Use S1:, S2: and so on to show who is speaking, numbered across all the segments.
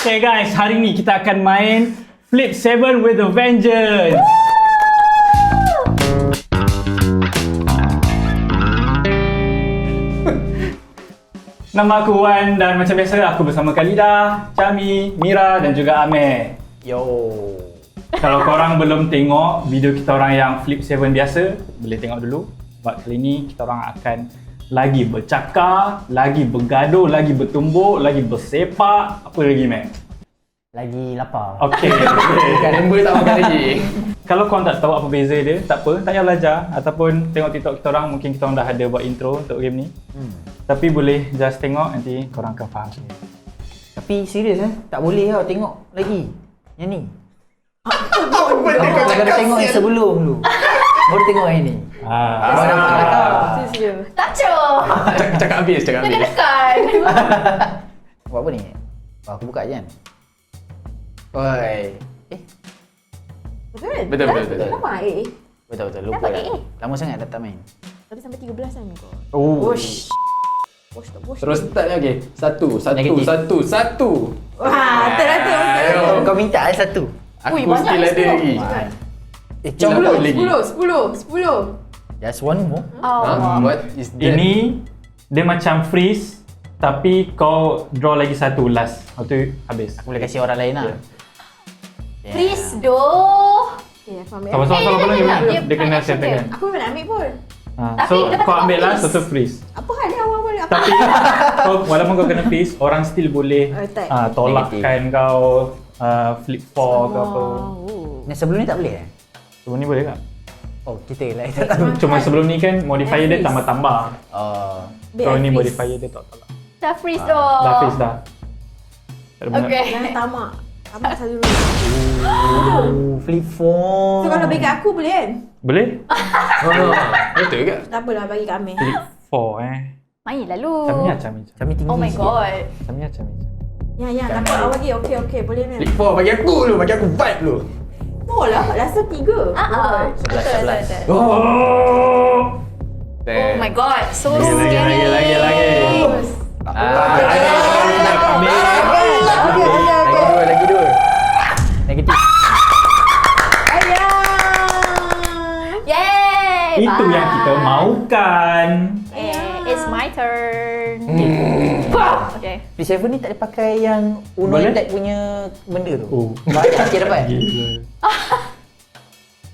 S1: Okay guys, hari ni kita akan main Flip 7 with a Vengeance. Nama aku Wan dan macam biasa aku bersama Khalida, Chami, Mira dan juga Amir.
S2: Yo.
S1: Kalau korang belum tengok video kita orang yang Flip 7 biasa, boleh tengok dulu. Sebab kali ni kita orang akan lagi bercakap, lagi bergaduh, lagi bertumbuk, lagi bersepak. Apa lagi, Mac?
S2: Lagi lapar.
S1: Okay.
S3: Bukan member tak makan lagi.
S1: Kalau korang tak tahu apa beza dia, tak apa, tak payah belajar. Ataupun tengok TikTok kita orang, mungkin kita orang dah ada buat intro untuk game ni. Tapi boleh just tengok, nanti korang akan faham.
S2: Tapi serius tak boleh tau tengok lagi. Yang ni.
S3: Apa dia kau
S2: Kau
S3: cakap
S2: kena tengok yang
S3: sial?
S2: sebelum dulu. Baru tengok yang ni. Baru nampak kelakar.
S3: Cakap habis, cakap habis.
S4: Dekat.
S2: Buat apa ni? Aku buka je kan.
S3: Oi.
S4: Betul?
S3: Betul.
S4: Kenapa
S2: Betul lupa
S4: Dapat
S2: dah. Lama sangat dah tak main.
S4: Tapi sampai 13 kan kau.
S1: Oh.
S4: Push.
S3: Terus start lagi. Satu.
S2: Negatif.
S4: Wah, teratur.
S3: Ayo.
S2: Kau minta satu.
S3: Aku
S4: Ui, banyak
S3: still ada
S4: ni
S3: lagi.
S2: Jom
S3: Lapan
S2: dulu.
S3: lagi.
S4: 10.
S2: Just one more.
S3: Ha? What is that?
S1: Ini dia macam freeze, tapi kau draw lagi satu last. Lepas tu habis.
S2: Aku boleh kasih orang lain lah.
S4: Please doh. Okay, aku ambil.
S1: Sama-sama
S4: dia
S1: dia kena settle kan.
S4: Aku memang nak ambil pun.
S1: So
S4: Tapi dia
S1: kau
S4: kata
S1: ambil
S4: kau
S1: last,
S4: freeze.
S1: lepas tu freeze.
S4: Apa hal dia awal-awal apa?
S1: Tapi kau, walaupun kau kena freeze, orang still boleh
S4: Attack.
S1: tolakkan kau, flip 4 ke apa.
S2: Yang sebelum ni tak boleh
S1: Sebelum ni boleh tak?
S2: Oh, kita lah. Tak tahu.
S1: Cuma sebelum ni kan modifier dia
S4: freeze.
S1: tambah-tambah.
S2: Oh.
S1: So ni modifier dia tak tolak.
S4: Dah freeze doh.
S1: Dah freeze dah. Tak ada banyak.
S4: Okay.
S5: Jangan tamak. Tamak satu dulu.
S2: Flip phone.
S5: So kalau bagi kat aku boleh kan?
S1: Boleh?
S3: Betul ke?
S5: Tak apalah bagi kat Amir.
S1: Flip 4
S4: Main lalu.
S1: Cami.
S2: Kami tinggi
S4: Oh my
S2: sikit.
S4: god.
S1: Cami.
S5: Ya, dapat awal lagi. Okey, boleh Amir.
S3: Flip 4 bagi aku dulu, bagi aku vibe dulu.
S5: Oh lah, rasa 3.
S2: Sebelas.
S1: Oh!
S4: Oh my god. So
S1: Lagi.
S4: scary.
S3: Lagi dua.
S2: Negatif.
S4: Yay!
S1: Itu yang kita maukan.
S4: It's my turn. Okay.
S2: Flip 7 ni tak ada pakai yang Uno
S1: Boleh?
S2: Attack punya benda tu.
S1: Oh.
S2: Banyak sikit dapat.
S1: Gila.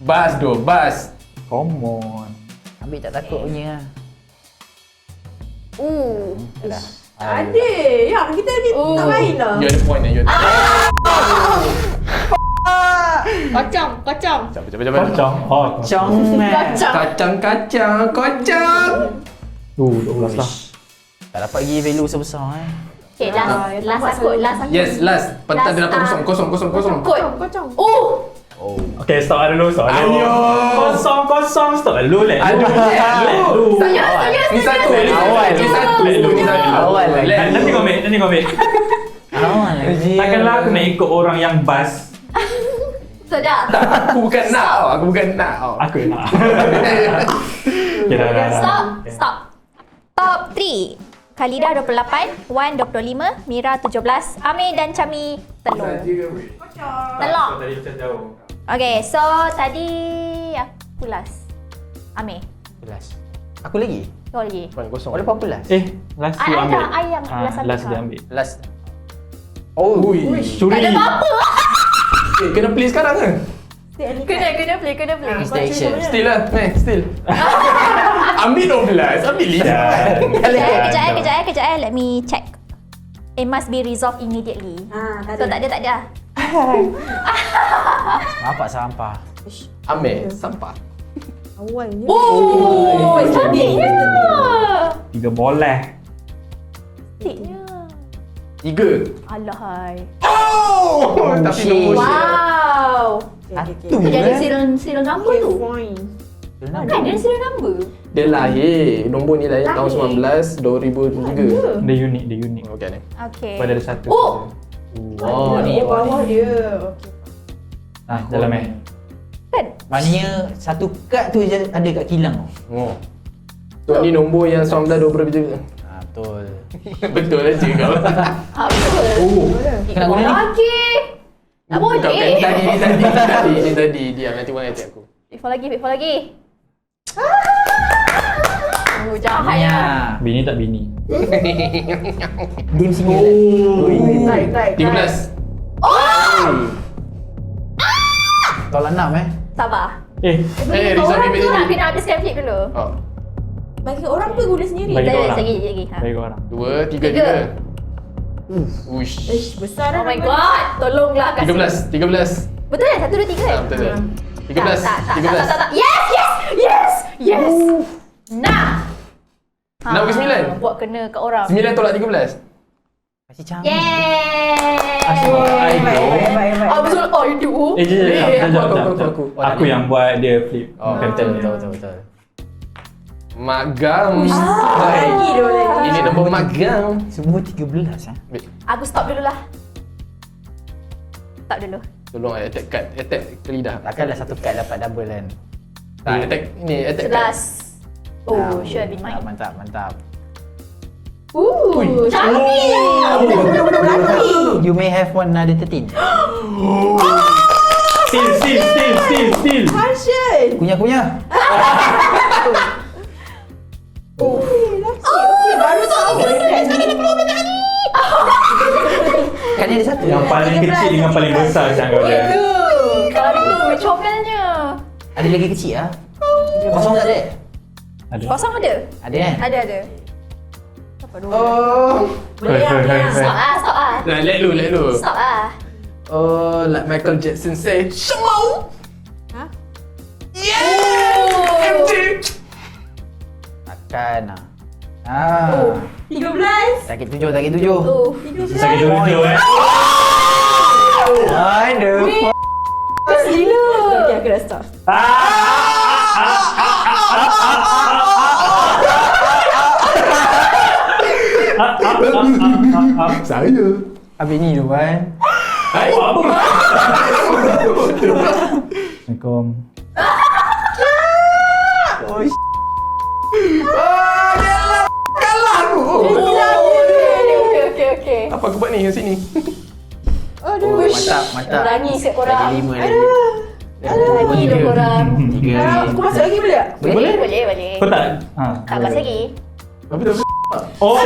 S3: Bas doh, bas.
S1: Come on.
S2: Ambil tak takut punya lah.
S5: Ada. Ya, kita ni tak main lah.
S3: You ada point you ada.
S4: Kocong.
S3: Cepat.
S1: Kocong. Oh,
S2: Cong man.
S3: Kacang.
S1: 12 lah.
S2: Tak dapat lagi value sebesar
S4: Okay, last aku.
S3: Yes, last. Pentas dia dapat kosong.
S5: Kocong.
S2: Oh.
S1: Okay, stop dulu.
S3: Ayo.
S1: Kosong. Stop dulu. Let
S3: Aduh. Ni satu.
S2: Awal.
S3: Ni satu.
S2: Awal lagi.
S1: Nanti kau ambil.
S2: Awal lagi.
S1: Takkanlah aku nak ikut orang yang bas.
S4: Sedap.
S3: Aku bukan nak.
S1: Aku yang nak. Okay, dah.
S4: Stop. Top 3. Khalida 28, Wan 25, Mira 17, Amir dan Chami telur. Telur.
S1: Tadi macam jauh.
S4: Okay, so tadi aku last. Amir,
S2: Last. Aku lagi?
S4: kau lagi.
S3: Kosong.
S2: Boleh apa last?
S1: Last you
S4: I
S1: ambil.
S4: dah, I yang last ambil
S1: Last
S4: kau.
S1: dia ambil.
S2: Last. Oh.
S3: Ui.
S1: Curi.
S4: Tak ada apa-apa.
S3: Kena play sekarang ke?
S4: Kena play.
S2: Mr. Action.
S3: Still lah. Still. Ambil 12. Ambil 5.
S4: Kejap. Let me check. It must be resolved immediately. So tak ada.
S2: Nampak sampah.
S3: Ambil. Sampah.
S5: Awal ni.
S4: Oh, cantiknya.
S1: 3 boleh.
S4: Cantiknya.
S3: 3.
S4: Alahai.
S3: Oh! Tapi
S2: shit.
S3: nombor shit.
S4: Wow.
S2: Satu
S4: Dia ada
S2: je.
S4: serial number tu.
S5: Fine.
S4: Kan dia ada serial number.
S3: Dia lahir. Nombor ni lahir tahun 2003.
S1: Dia unik.
S3: Okey ni.
S4: Okay.
S1: Pada ada satu.
S4: Oh!
S3: Oh, ni.
S5: Bawah dia. Okey.
S1: Dalam
S4: Kan?
S2: Maknanya satu kad tu je ada kat kilang tu.
S3: Oh. So ni nombor yang 19 20 juga.
S2: Betul.
S3: Betul aja kau.
S4: Betul.
S2: Kena guna ni.
S4: Lagi. Tak boleh.
S3: Ni tadi. Diam, nanti orang attack aku.
S4: Before lagi. Oh, jahat ya.
S1: Bini tak bini.
S2: Game single.
S5: Tarik.
S3: 13.
S2: Tolak 6
S4: Sabar.
S3: Rizal
S4: Orang
S3: ambil
S4: tu nak
S3: dulu.
S4: kena habiskan flip dulu.
S3: Oh.
S5: Bagi orang ke guna sendiri?
S1: Bagi
S4: Lagi,
S1: orang.
S4: lagi. Ha.
S1: Bagi orang.
S3: 2, 3
S4: Tiga.
S3: juga. Uish.
S5: Ish, besar
S4: Oh
S5: dah
S4: my
S5: nama
S4: god, tolonglah kasih.
S3: 13.
S4: Betul kan? 1, 2, 3 kan?
S3: Betul. 13.
S4: Tak. Yes! Nah!
S3: Nak ke 9?
S4: Buat kena kat orang.
S3: 9 tolak 13.
S2: Kasih cantik.
S4: Yeay!
S5: Baik.
S4: Betul. Oh, you do?
S3: Aku.
S1: Aku yang buat dia flip.
S3: Oh,
S1: Captain dia.
S2: Betul.
S3: Magam.
S5: Lagi dia lagi.
S3: Ini nombor magam.
S2: Semua 13
S4: Aku stop dulu lah. Stop dulu.
S3: Tolong attack card. Attack ke lidah.
S2: Takkanlah satu kad dapat double kan.
S3: Tak, attack ni attack card.
S4: 11. Oh, should have been mine.
S2: Mantap.
S4: Cantik!
S2: You may have one another 13.
S1: Steal.
S5: Passion.
S2: Kunyah.
S5: Laki. Baru tahu.
S2: Kad ni ada satu.
S1: Yang paling kecil dengan paling besar macam kau dia.
S4: Kalau tu, comelnya.
S2: Ada lagi kecil ah. Kosong tak ada?
S1: Ada.
S4: Kosong ada?
S2: Ada kan?
S4: Ada. Apa dulu?
S3: Oh.
S4: Stop ah.
S3: Nah, let lu.
S4: Stop ah.
S3: Oh, like Michael Jackson say, Shemau.
S5: Ha?
S3: Yeah. MJ.
S2: Takkan lah.
S5: 13.
S2: Sakit 7.
S1: Sakit jujur
S2: Ada.
S5: Gila. Okay, aku dah stop.
S3: Saya.
S2: Habis ni tu kan.
S3: Hai.
S1: Assalamualaikum.
S3: Kalah aku.
S4: Okay.
S3: Apa aku buat ni kat sini?
S5: Aduh.
S2: Mantap.
S4: Berani sikit korang.
S2: Lagi 5 lagi.
S4: Lagi dua korang.
S2: 3
S5: Aku masuk lagi boleh tak?
S4: Boleh.
S1: Kau tak?
S4: Tak pas lagi.
S3: Tapi dah.
S1: Oh.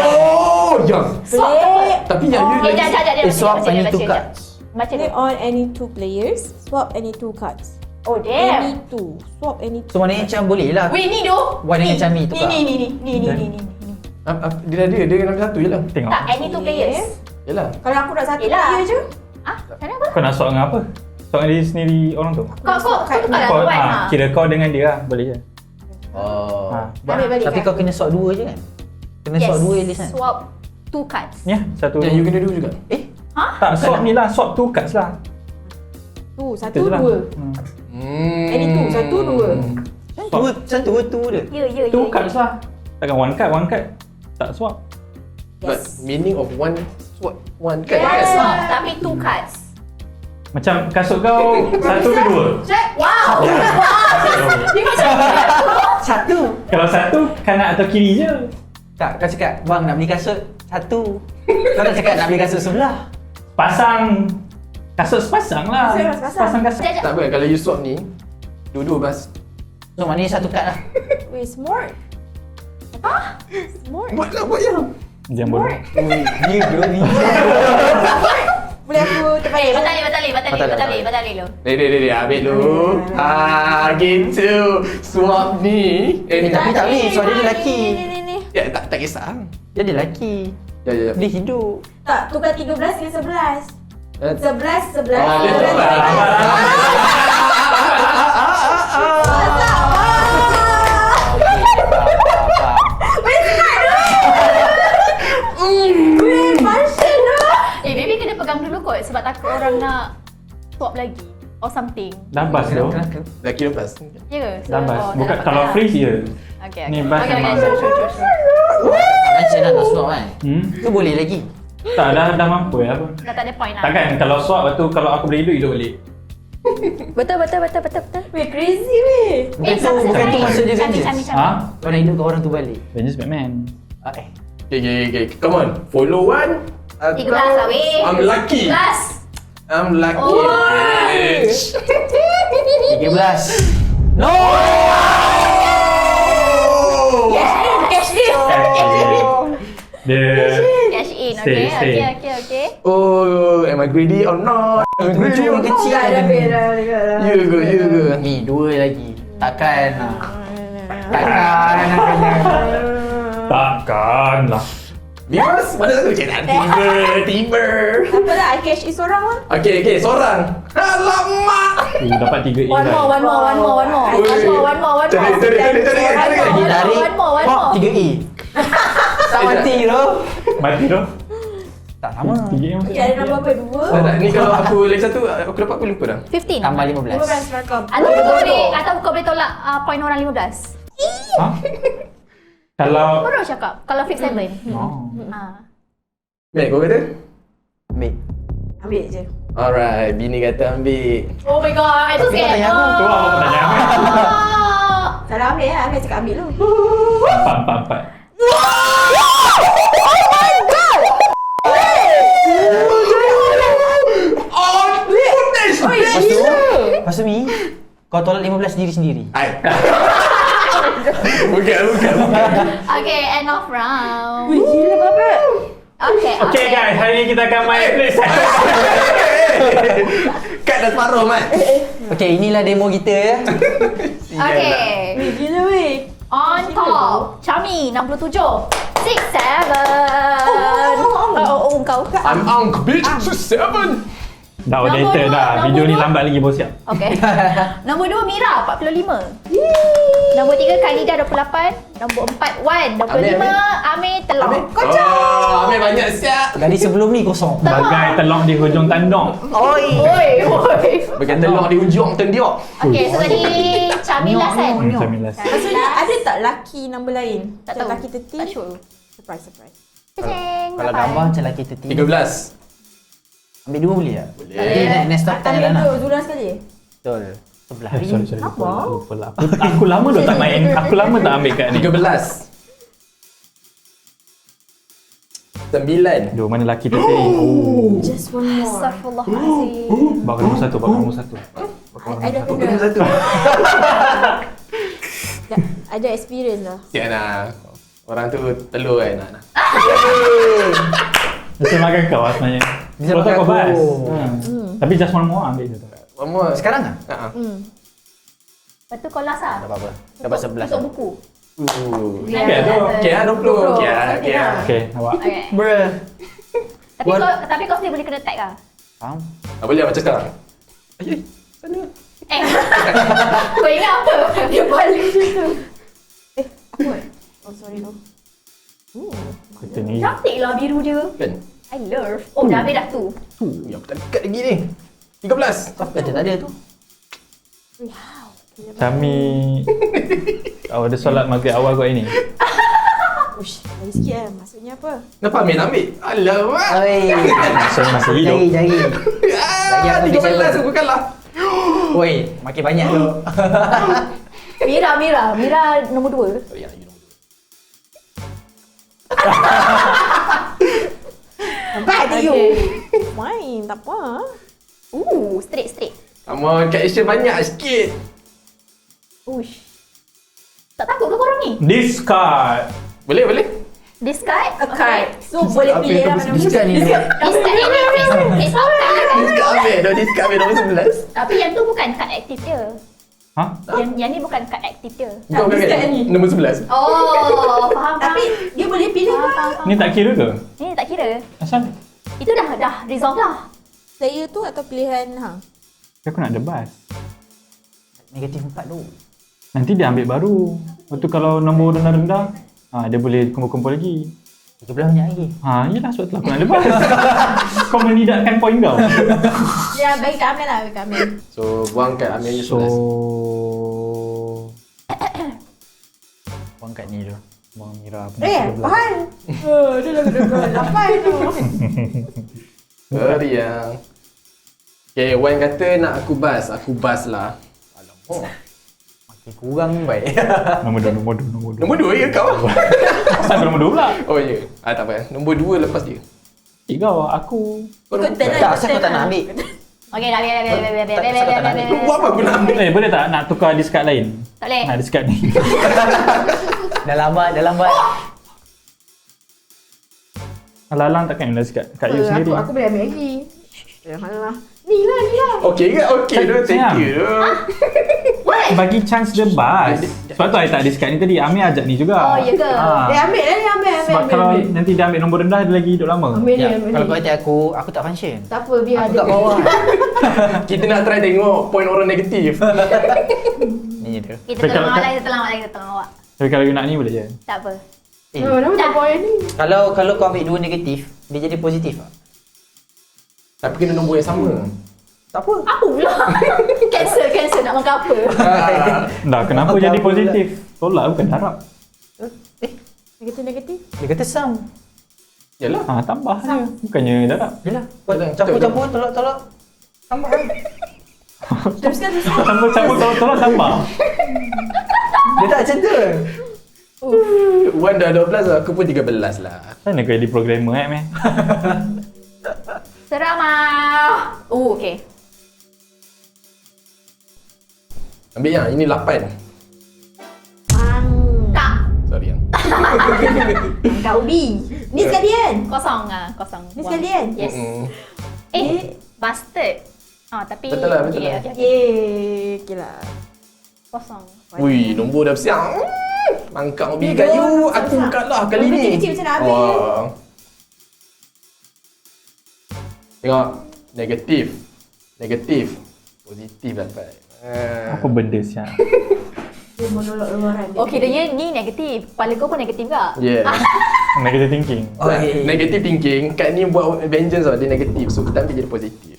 S3: Oh, yang.
S5: Boleh.
S3: Tapi yang you lagi.
S4: Jangan.
S2: swap any 2 cards.
S4: Macam
S5: Play
S4: ni.
S5: on any 2 players. Swap any 2 cards.
S4: Oh
S5: Any
S4: damn.
S5: 2. Swap any 2.
S2: So maknanya macam boleh lah.
S4: Wait ni tu.
S2: One dengan Chami tukar.
S4: Ni.
S3: Dia dah dia kena ambil satu je lah.
S1: Tengok.
S4: Tak, any two players.
S3: Yalah.
S5: Kalau aku nak satu
S4: Yelah.
S5: player je.
S4: Ah, macam mana apa?
S1: Kau nak swap dengan apa? Swap dengan diri sendiri orang tu?
S4: Kau tukar lah
S1: Kau,
S4: tuan.
S1: kira kau dengan dia lah. Boleh je.
S2: Oh.
S5: Ambil balik
S2: Tapi
S5: kan?
S2: kau kena swap 2 je kan? Kena swap 2 at least kan?
S4: Swap 2 cards.
S1: Ya, satu.
S3: Yang you kena dua juga.
S1: Tak, swap ni lah. Swap 2 cards lah.
S5: Tu, satu,
S1: Itu je lah.
S5: dua.
S3: Hmm.
S5: Any 2, satu, dua.
S2: Macam tu dia.
S4: Ya.
S1: 2 cards lah. Takkan one card. Tak swap.
S3: But meaning of one swap one kan?
S4: Yes.
S3: Kan?
S4: Tapi 2 cards.
S1: Macam kasut kau satu ke 2?
S4: Wow. Dia macam
S2: Satu.
S1: Kalau satu, kanan atau kiri je.
S2: Tak, kau cakap, bang nak beli kasut satu. Kau tak cakap nak beli kasut sebelah.
S1: Pasang. Kasut sepasang lah.
S5: Sepasang.
S1: Pasang kasut.
S3: Tak apa, kalau you swap ni, dua-dua bas.
S2: So maknanya satu kad lah.
S5: Wait, smart. Smart.
S3: Buat yang.
S1: Jangan bodoh.
S2: Dia dua ni.
S5: Boleh aku terbaik?
S4: Batali lu.
S3: Dia ambil dulu. Gitu. Swap ni.
S2: Tapi tak boleh, so dia lelaki.
S5: Ni.
S3: Ya, tak kisah.
S2: Dia ada lelaki.
S3: Ya.
S2: Dia hidup.
S5: Tak, tukar 13 dengan 11. 11.
S3: Oh, dia tukar.
S5: Passion lah.
S4: Baby kena pegang dulu kot sebab takut orang nak swap lagi or something.
S1: Dah bas tu.
S3: Dah kira lepas.
S4: Ya ke?
S1: Dah bas.
S4: dah
S1: Bukan
S4: dapat
S1: kalau
S4: dah.
S1: freeze je.
S4: Okay.
S1: Ni bas memang.
S4: Sure.
S2: Macam nak swap kan? Tu boleh lagi.
S1: Tak, dah mampu ya apa.
S4: Dah tak ada point lah.
S1: Takkan kalau swap lepas tu kalau aku boleh hidup balik.
S4: Betul.
S5: Weh, crazy weh.
S2: Bukan tu maksud dia
S4: Cami.
S2: Avengers. Kau nak hidup kau orang tu balik.
S1: Avengers Batman.
S3: Okay. Come on. Follow one.
S4: 13 lah weh.
S3: I'm lucky.
S4: 13.
S3: I'm lucky. Bitch.
S2: 13. No!
S5: Cash in.
S1: Dia
S4: Cash in.
S1: Stay.
S4: Okay.
S3: Oh, am I greedy or not? Am I greedy or
S2: Tujuh
S3: not?
S2: kecil.
S5: Dah.
S3: You go.
S2: Ni 2 lagi. Takkan akan
S1: takkan lah.
S3: Bias, mana satu? Okay, tiba.
S5: Apa lah, I cash in seorang lah.
S3: Okay, seorang. Alamak.
S1: Dapat 3A
S5: One more.
S3: Ui. Tarik.
S2: lagi tarik.
S4: One more.
S2: 3A. Tak mati tu.
S1: Mati tu.
S2: Tak sama.
S1: 3A masuk.
S5: Okay, ada nombor apa? 2?
S3: Tak, ni kalau aku lagi satu, aku dapat aku lupa dah.
S4: 15.
S2: Tambah 15.
S5: 15 rakam.
S4: Atau kau boleh tolak poin orang 15.
S1: Ha? Kalau
S4: Baru cakap. Kalau flip 7.
S3: Mek, kau kata?
S2: Ambil.
S5: Ambil je.
S3: Alright, bini kata ambil.
S4: Oh my god. Itu
S2: Tapi kau
S4: scared.
S2: tanya aku.
S1: tu awak tanya apa?
S5: Salah ambil lah. Ambil cakap ambil dulu.
S1: 4.
S3: Oh, goodness!
S2: Lepas tu Mi, kau tolak 15 sendiri-sendiri.
S3: Hai. Bukan.
S4: Okay, end of round.
S5: Wih, gila Bapak.
S1: Okay guys, hari ni kita akan main Flip 7.
S3: Kat dah separuh, Mat.
S2: Okay, inilah demo kita ya.
S4: Okay.
S5: Wih, gila weh.
S4: On top, Chami 67. 6, 7. Oh, kau.
S3: I'm Unc, bitch. 7.
S1: Dah outdated dah. Video ni lambat lagi bos siap.
S4: Okay. Nombor 2, Mira 45. Nombor 3, Khalida 28. Nombor 4, Wan 25. Amir telur.
S3: Oh, ambil banyak siap.
S2: Dari sebelum ni kosong.
S1: Bagai telok di hujung tanduk.
S4: Oi.
S3: Bagian telur di hujung tendiok.
S4: Okay, so tadi Chami last kan?
S5: Maksudnya ada tak laki number lain?
S4: Tak tahu.
S5: Laki 13?
S4: Tak sure.
S5: Surprise.
S4: Ceng.
S2: Kalau gambar macam lelaki
S3: 13.
S2: 13. Ambil 2 boleh tak?
S3: Boleh.
S2: Jadi next stop tanya
S5: Ambil
S2: Lana.
S5: tu, Zura sekali.
S2: Betul. Sebelah hari.
S1: Sorry. Lupa lah. Aku lama dah tak main. Aku lama tak ambil kat ni.
S3: 13. 9.
S1: Aduh, mana laki tu tadi? Oh.
S5: Just one more.
S4: Astaghfirullahaladzim.
S1: Bawa nombor 1, bawa nombor 1.
S5: I dah kena.
S3: Satu.
S5: Ada experience lah.
S3: Siap nak. Orang tu telur kan nak.
S1: Mesti makan kau lah sebenarnya.
S2: Bisa
S1: Kalau tak
S2: makan
S1: kau
S2: aku.
S1: bahas. Tapi just one more ambil je tu.
S3: Mama.
S2: Sekarang tak?
S4: Lepas tu kau last lah.
S2: Tak apa-apa. Dapat 11.
S4: Tutup buku.
S1: Okay, tu.
S3: Okay lah 20. Okay lah.
S1: Okay, awak.
S4: Okay.
S2: Bruh.
S4: Tapi kau still boleh kena tag lah.
S2: Faham?
S3: Tak boleh macam sekarang. Ayy, sana.
S4: Kau ingat apa? Dia balik macam tu.
S5: Oh, sorry no.
S1: Kita ni.
S4: Cantik lah biru dia.
S3: Kan?
S4: I love. Oh, dah ambil dah tu.
S3: Ya, aku tak dekat lagi ni. 13.
S2: Apa kata tak ada tu?
S1: Kami ada solat maghrib awal kot ini.
S5: Ush, lagi sikit lah. Maksudnya apa?
S3: Kenapa ambil? Alamak.
S2: Oi.
S1: Saya masih hidup.
S2: Jari. Lagi aku ambil
S3: 13 aku kalah.
S2: Oi, makin banyak tu.
S4: Mira nombor 2.
S3: Oh, ya, you know.
S5: Back to you.
S4: Okay.
S5: Main, tak apa.
S4: Straight.
S3: Come on, kat Asia banyak sikit.
S4: Ush. Tak takut ke korang ni?
S1: Discard.
S3: Boleh?
S4: Discard?
S5: A card. So, boleh
S3: Apa
S5: pilih
S3: itu?
S5: lah mana.
S2: Discard ni.
S4: Discard any face out card lah kan?
S3: Discard ambil nombor 11.
S4: Tapi yang tu bukan kad aktif dia.
S1: Ha?
S4: Yang ni bukan kad aktif dia.
S3: Kau
S5: discard
S3: kan
S5: ni.
S3: nombor 11.
S4: Oh, faham.
S5: Tapi, dia boleh pilih lah.
S1: Ni tak kira ke?
S4: Ni tak kira.
S1: Asal?
S4: Itu dah resolve lah.
S5: Player tu atau pilihan hang?
S1: Aku nak debas.
S2: Negatif 4 tu.
S1: Nanti dia ambil baru. Lepas tu kalau nombor rendah-rendah, dia boleh kumpul-kumpul lagi.
S2: 13 banyak lagi.
S1: Yelah sebab tu aku nak debas. Kau menidakkan poin kau.
S5: Ya, bagi Kak Amel lah. Bagi Kak Amel.
S3: So, buang kat ambil je
S1: So
S3: 11.
S2: Buang kat ni tu.
S1: Bang Mira pun
S5: Fahal. Dia dah 8 tu.
S3: Meriang. Okay, Wan kata nak aku bas lah. Alamak.
S2: Makin kurang baik.
S1: Nombor 2.
S3: Nombor 2 ya kau?
S1: Asal nombor 2 pula?
S3: Oh ya. Tak apa. Nombor 2 lepas dia.
S1: Kau, aku.
S2: Tak, asal kau tak nak ambil?
S4: Okey, dah biar.
S3: Lu buat apa aku nak ambil?
S1: Boleh tak nak tukar discard lain?
S4: Tak boleh.
S1: Nah, discard ni.
S2: Dah lambat.
S1: Alang-alang takkan nak discard kat you sendiri.
S5: Aku boleh ambil lagi. Janganlah. Ni lah.
S3: Okay ke? Okay tu. Thank you tu.
S1: Bagi chance dia bas. Sebab tu I tak discard ni tadi. Amir ajak ni juga.
S4: Oh, ya ke?
S5: Ambil lah ni, ambil.
S1: Sebab kalau nanti dia ambil nombor rendah, dia lagi hidup lama.
S5: Ambil ni,
S2: Ya,
S5: ambil
S2: kalau
S5: ni.
S2: kau kata aku tak function.
S5: Tak apa, biar
S2: Aku kat bawah.
S3: Kita nak try tengok point orang negatif.
S2: Ni dia.
S4: Kita tolong awak lagi, kita tolong awak.
S1: Tapi kalau you nak ni boleh je.
S4: Tak apa.
S5: Nama tak poin ni.
S2: Kalau kau ambil 2 negatif, dia jadi positif tak?
S3: Tapi kena nombor yang sama.
S2: Tak apa.
S4: Apa pula? Cancel nak makan apa?
S1: Dah, kenapa
S2: Apa
S1: jadi
S2: pula?
S1: positif? Tolak bukan harap.
S5: Negatif.
S2: Dia kata sam.
S3: Yalah.
S1: Tambah je. Bukannya darab.
S2: Yelah.
S3: Betul.
S2: Campur, tolak. Tambah kan?
S5: Teruskan.
S1: Campur, tolak tambah.
S2: Dia tak macam tu.
S3: Wan dah 12, aku pun 13 lah.
S1: Mana kau jadi programmer meh?
S4: Seramah. Okey.
S3: Ambil yang ini 8.
S4: Tak.
S3: Sorry yang.
S5: Angkat ubi. Ni sekalian.
S4: Kosong.
S5: Ni sekalian.
S4: Yes. Bastard. Tapi
S3: Betul lah.
S4: Okay.
S5: Okey lah.
S4: Kosong.
S3: Wui, nombor dah siap. Mangkak ubi kayu, aku kalah kali ni.
S5: Kecil-kecil macam nak habis.
S3: Wah. Tengok. Negatif. Positif dapat.
S1: Apa benda siap?
S5: Dia menolak luaran dia.
S4: Okey, dia ni negatif. Kepala kau pun negatif ke?
S3: Yeah.
S1: Negative thinking.
S3: Negative thinking, kat ni buat vengeance tau, dia negatif. So kita ambil jadi positif.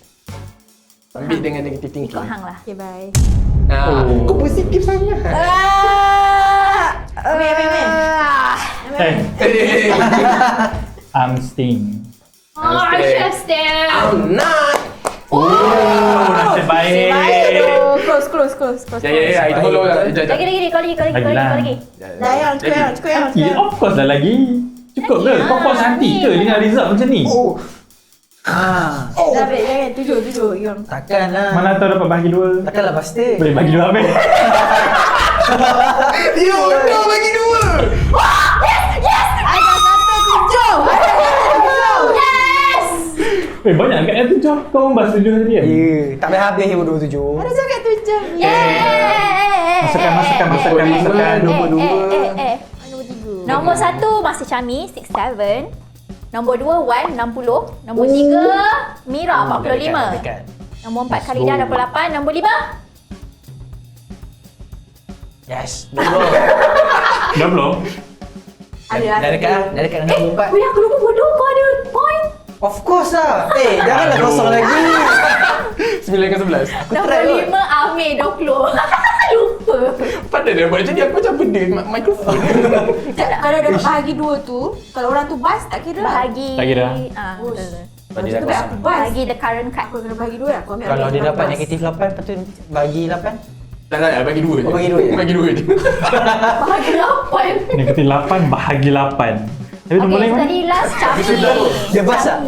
S3: Ambil dengan negative thinking.
S4: Ikut hang lah.
S5: Okay, bye.
S3: Kau positif sangat.
S5: Ambil.
S1: I'm staying.
S4: Oh, chef
S3: I'm not.
S1: Nasib baik.
S5: Close.
S3: Ya, itu follow lah.
S4: Lagi. Kau lagi.
S5: Layan, cukup.
S1: Ya, of course dah lagi. Cukup ke? Kau puas hati ke dengan result macam ni?
S5: Dah ambil, jangan. 7. Yang.
S2: Takkanlah.
S1: Mana tahu dapat bagi 2.
S2: Takkanlah pasti.
S1: Boleh bagi 2 habis.
S3: Dia dah bagi 2.
S5: Ada satu 7.
S4: Yes!
S1: Banyak kat yang 7. Kau membahas 7 tadi kan?
S2: Ya, tak boleh habis je bodoh 7.
S5: Ada cakap 7.
S1: Masukkan.
S3: Nombor 2.
S5: Nombor 3.
S4: Nombor 1 masih Chami 67. Nombor 2 Wan 60. Nombor 3 Mira 45.
S2: Dekat.
S4: Nombor 4 Khalida 28. Nombor 5
S2: Yes.
S1: Dah belum?
S2: Dah dekat dengan nombor 4.
S4: Bila aku lupa bodoh kau ada point.
S2: Of course lah. Janganlah
S1: Aduh.
S2: kosong lagi.
S3: 9 ke 11.
S4: Nombor 5 Amir 20. Lupa.
S3: Padahal dia buat macam ni, aku macam benda mikrofon.
S5: Kalau dah bahagi 2 tu, kalau orang tu bas tak kira.
S4: Bahagi.
S1: Tak kira.
S4: Betul.
S2: Kalau dia
S5: Lepas tu
S2: dapat
S5: aku bas.
S4: Bahagi the current card.
S5: Aku kena bahagi 2 lah. Aku ambil
S2: Kalau dia
S5: ambil
S2: dapat
S5: bas.
S2: negatif 8, lepas tu bagi 8.
S3: Tak, bagi 2 je.
S2: Oh, bagi dua je?
S3: Bagi 2 je.
S4: Bahagi 8.
S1: Negatif 8 bahagi 8. Tapi nombor
S4: Okay,
S1: lain mana?
S4: tadi last Chami.
S2: Dia basah.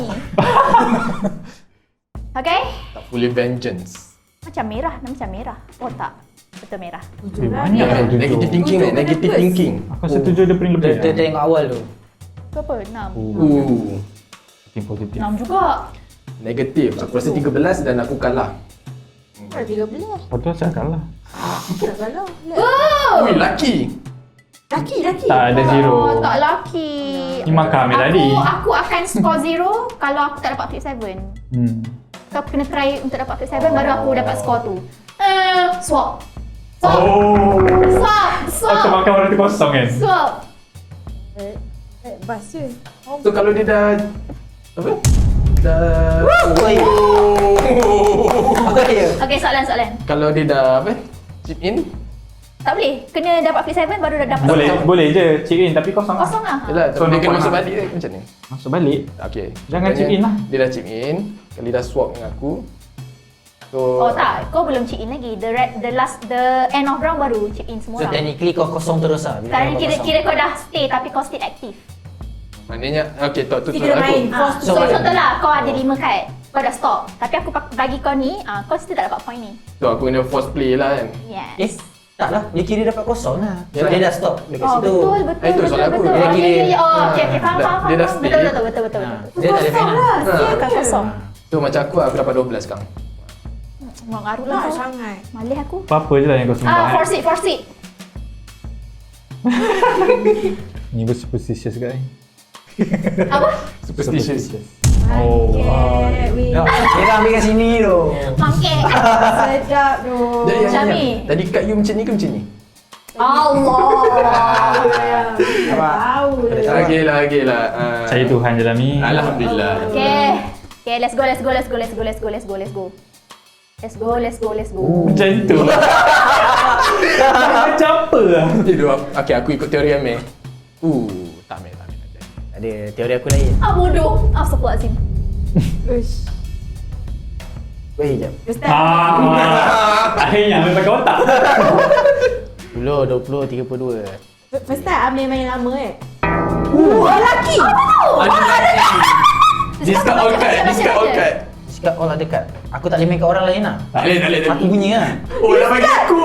S4: Okay.
S3: Tak boleh vengeance.
S4: Macam merah. Macam merah. Oh tak. Betul merah.
S1: Banyak lah
S3: Negative
S1: 7.
S3: thinking ni, negative thinking.
S1: Aku rasa 7 dia paling lebih.
S2: Dia tengok awal tu.
S4: Itu apa? 6.
S1: Positif.
S4: 6 juga.
S3: Negatif. Aku rasa 13 dan aku kalah.
S5: Ada 13.
S1: Betul saya kalah.
S5: Tak kalah.
S3: Ui, lucky.
S5: Laki.
S1: Tak ada zero.
S4: Oh, tak lucky.
S1: Ni makan Amir tadi.
S4: Aku akan score 0 kalau aku tak dapat flip 7. So aku kena try untuk dapat flip 7 baru aku dapat score tu. Swap.
S1: Oh.
S4: Swap.
S1: Macam makan orang tu kosong kan?
S4: Swap.
S5: Bas je.
S3: So kalau dia dah apa? Dah
S2: Oi.
S4: Okay, soalan.
S3: kalau dia dah apa? Chip in?
S4: Tak boleh. Kena dapat flip 7 baru dah dapat
S1: Boleh je chip in tapi kosong
S4: Kosong lah.
S3: Yalah,
S1: So,
S3: so dia kena
S1: nampak
S3: masuk
S1: lah.
S3: balik ke macam ni?
S1: Masuk balik.
S3: Okey.
S1: Jangan chip in lah.
S3: Dia dah chip in, kali dah swap dengan aku. So,
S4: Oh tak, kau belum chip in lagi. The end of round baru chip in semua
S2: So
S4: orang.
S2: technically kau kosong terus lah.
S4: Sekarang ni kira kau dah stay tapi kau still aktif.
S3: maknanya okay, tu
S5: Kita dah main.
S4: Ah,
S5: Force
S4: so
S5: to
S4: contohlah kau ada 5 kad. Kau dah stop. Tapi aku bagi kau ni, kau still tak dapat point ni.
S3: So aku kena force play lah kan.
S4: Yes.
S2: Tak lah, dia kira dapat kosong lah. So
S3: Yalah.
S2: dia dah stop dekat
S4: Oh
S2: situ.
S4: betul.
S3: Itu soalan aku.
S4: Oh,
S2: Dia kira-
S4: ya. Oh, okey faham.
S3: Dia dah stay.
S4: Betul.
S2: Dia tak ada
S5: Kosong
S2: final.
S5: lah.
S4: Kau kosong.
S3: So macam aku dapat 12 sekarang.
S4: Mau ngaruh
S5: Tak
S4: lah kau.
S5: sangat.
S4: Malih aku.
S1: Apa-apa je lah yang kau sembah.
S4: Force it.
S1: Ni superstitious kat ni.
S4: Apa?
S3: Superstitious.
S1: Oh.
S5: Weh.
S2: Dia dah ambil kat sini tu.
S4: Mangkek.
S5: Sedap tu.
S4: Syami.
S3: Tadi kat you macam ni ke macam ni?
S4: Allah.
S2: Apa?
S5: Tahu je.
S3: Okey lah.
S1: Saya Tuhan je lah ni.
S3: Alhamdulillah.
S4: Okay, let's go.
S1: Macam tu. Macam apa lah?
S3: Okay, aku ikut teori Amir. Tak Amir.
S2: Ada teori aku lain.
S4: Bodoh. Astagfirullahaladzim.
S5: Uish.
S2: Weh, jap.
S5: Ustaz.
S1: Akhirnya ambil pakai otak.
S2: 10, 20, 32.
S5: First time Amir main lama lelaki.
S3: Discard all card.
S2: Cakap all ada kad. Aku tak boleh main kat orang lain lah.
S3: Tak boleh.
S2: Aku punya lah.
S3: Oh, dah bagi aku.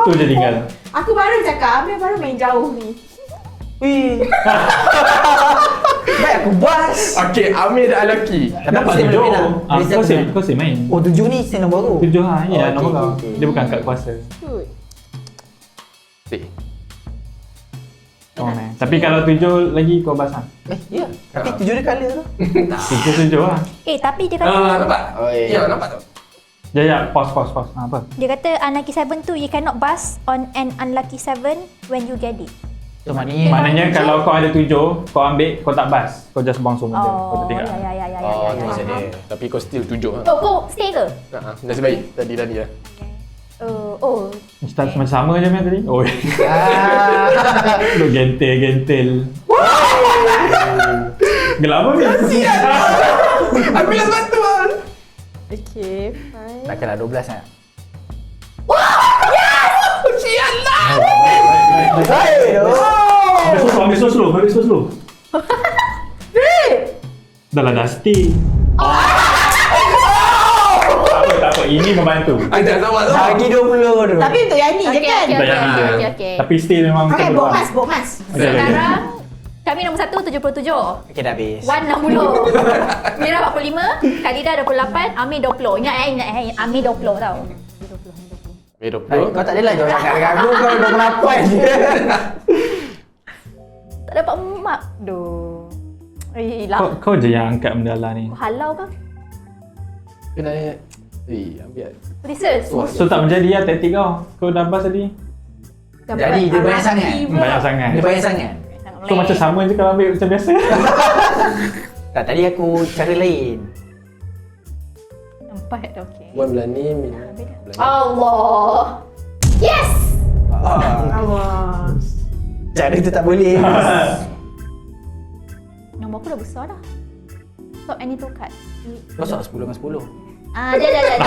S1: Tu je tinggal.
S5: Aku baru cakap Amir baru main jauh ni.
S2: Wih. Baik aku bas.
S3: Okay, Amir dah lelaki.
S2: Tapi aku boleh main lah.
S1: Kau say main.
S2: Oh 7 ni stand nombor aku.
S1: 7 lah, ya
S2: Oh,
S1: nombor
S2: okay,
S1: kau.
S2: okay.
S1: Dia bukan kad kuasa.
S5: Good.
S1: Oh man. Tapi kalau 7 lagi kau basah.
S2: Ya. Tapi 7 dia colour tu.
S1: 7 lah.
S4: Tapi dia kata
S3: Nampak?
S2: Oh, ya.
S3: Ya, nampak tak?
S1: Ya, pause. Apa?
S4: dia kata unlucky 7 tu you cannot bust on an unlucky 7 when you get it.
S2: So maknanya
S1: Maknanya kalau kau ada 7, kau ambil, kau tak bas. Kau just buang semua benda. Kau tak tinggal.
S4: Ya.
S2: tu maksud dia.
S3: Tapi kau still 7 lah.
S4: Oh, kau stay ke?
S3: Nasib baik. Tadi lah.
S1: Start macam sama je man tadi. Oh.
S2: Ah.
S1: Lu gentil. Gelap apa ni?
S3: Ambil lah satu lah.
S5: Okay, fine.
S2: Takkanlah 12 kan?
S1: Ambil so slow. Dah lah Dusty. Tak apa. Ini membantu.
S3: Ajak sama.
S2: Lagi 20 tu.
S5: Tapi untuk yang ni je kan?
S4: Okay.
S1: Tapi stay memang
S5: Okay,
S1: macam tu lah.
S5: bok mas.
S4: Sekarang kami nombor 1 77.
S2: Okay dah habis.
S4: Wan 60. Mira 45, Khalida 28, Amir 20. Ingat Amir 20 tau.
S2: Kau tak adalah jawab kat aku. Kau 28 je.
S4: Tak dapat mak. Duh. Lah.
S1: Kau je yang angkat benda lah ni.
S4: Kau halau kan?
S3: Kena ambil.
S4: Research.
S1: So tak menjadi lah taktik kau. Kau dah bas tadi.
S2: Jadi dia banyak sangat.
S1: Banyak sangat.
S2: Dia banyak sangat.
S1: So macam sama je kalau ambil macam biasa.
S2: Tak, tadi aku cara lain.
S4: Nampak okey.
S3: Buat belah ni.
S4: Allah. Yes.
S5: Allah.
S2: Cara tu tak boleh.
S4: Nombor aku dah besar dah. Stop any two card.
S2: Kosong 10 dengan 10.
S4: Jangan.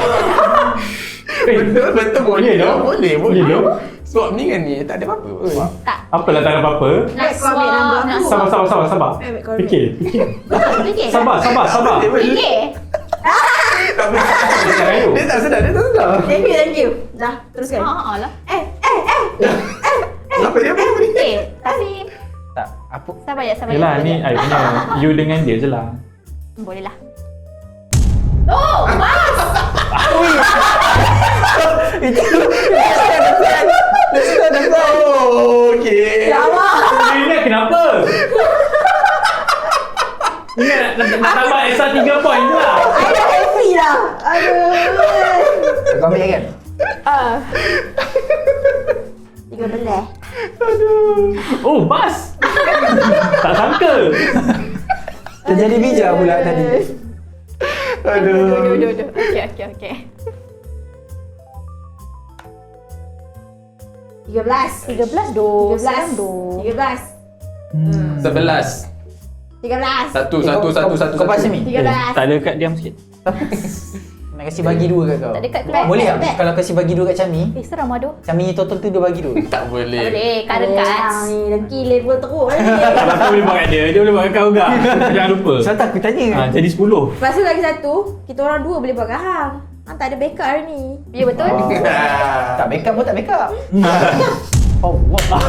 S3: Betul boleh
S1: Boleh
S3: dah.
S1: dah.
S3: Boleh.
S1: Boleh dah.
S3: Swap ni kan ni. Tak ada apa-apa.
S4: Tak.
S1: Apalah tak ada apa-apa.
S4: Nak
S5: Kau ambil nombor
S4: nak
S5: aku.
S1: Sabar.
S5: Ambil kau
S1: Fikir.
S4: Fikir.
S1: Sabar.
S4: Fikir.
S3: Dia tak sedar.
S5: Thank you. Dah, teruskan.
S4: Lah.
S3: Apa dia?
S4: Okey, tapi
S2: Tak, apa?
S4: sabar ya.
S1: Yelah ni I punya. You dengan dia je lah.
S4: Boleh lah. Oh, mas!
S2: Itu sudah dekat.
S3: Okey.
S1: Dia ingat kenapa? Ingat nak tambah extra 3 point je lah.
S5: Ada happy lah. Aduh.
S2: Kau ambil kan?
S5: 13.
S1: Oh bas. Tak sangka.
S2: Terjadi bijak pula tadi.
S3: Aduh.
S4: Okey.
S5: 13.
S4: 13 doh.
S5: 13. 13.
S3: 11.
S5: 13.
S3: Satu.
S2: Kau pasal Mi?
S5: 13.
S1: Tak ada kat diam sikit.
S2: Nak kasi bagi 2 kat kau?
S4: Tak ada kat kelas.
S2: Boleh tak?
S5: Tak.
S2: Kalau kasi bagi 2 kat Chami,
S4: Seram aduh.
S2: Chami total tu dia bagi 2.
S3: Tak boleh.
S4: Tak boleh, current cards.
S5: Ni lagi level teruk ni.
S1: Kalau kau boleh buat kat dia boleh buat kat kau juga. Jangan lupa.
S2: Sebab tak aku tanya.
S1: Jadi 10.
S5: Lepas tu lagi satu, kita orang 2 boleh buat kat hang. Hang tak ada backup hari ni.
S4: Ya betul.
S2: Tak backup pun tak backup. Oh, wow.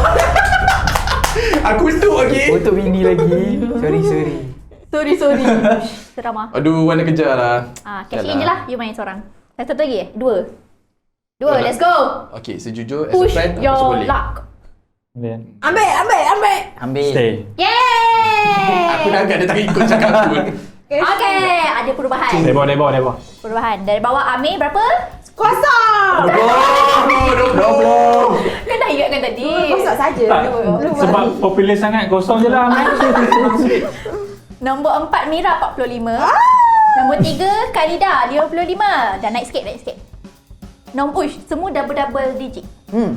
S3: Aku tu okey.
S2: Untuk Windy lagi. Sorry.
S4: Seram ah.
S3: Aduh, warna kejar lah.
S4: Cash
S3: Yalah.
S4: in je lah. You main seorang. Satu lagi 2. 2, let's go.
S3: Okey, sejujur as a
S4: Push
S3: friend aku
S4: your
S3: rasa boleh.
S4: luck.
S1: Then
S5: Ambil.
S1: stay.
S4: Yeay!
S3: Aku dah agak dia tak ikut cakap aku.
S4: Okay, ada perubahan.
S1: Dari bawah.
S4: Perubahan. Dari bawah Amir berapa?
S5: Kosong.
S4: Kan dah ingatkan tadi.
S5: Kosong saja.
S1: Tak, sebab popular sangat kosong je lah.
S4: Nombor 4 Mira 45. Nombor 3 Khalida 55. Dah naik sikit. Nombor semua double digit.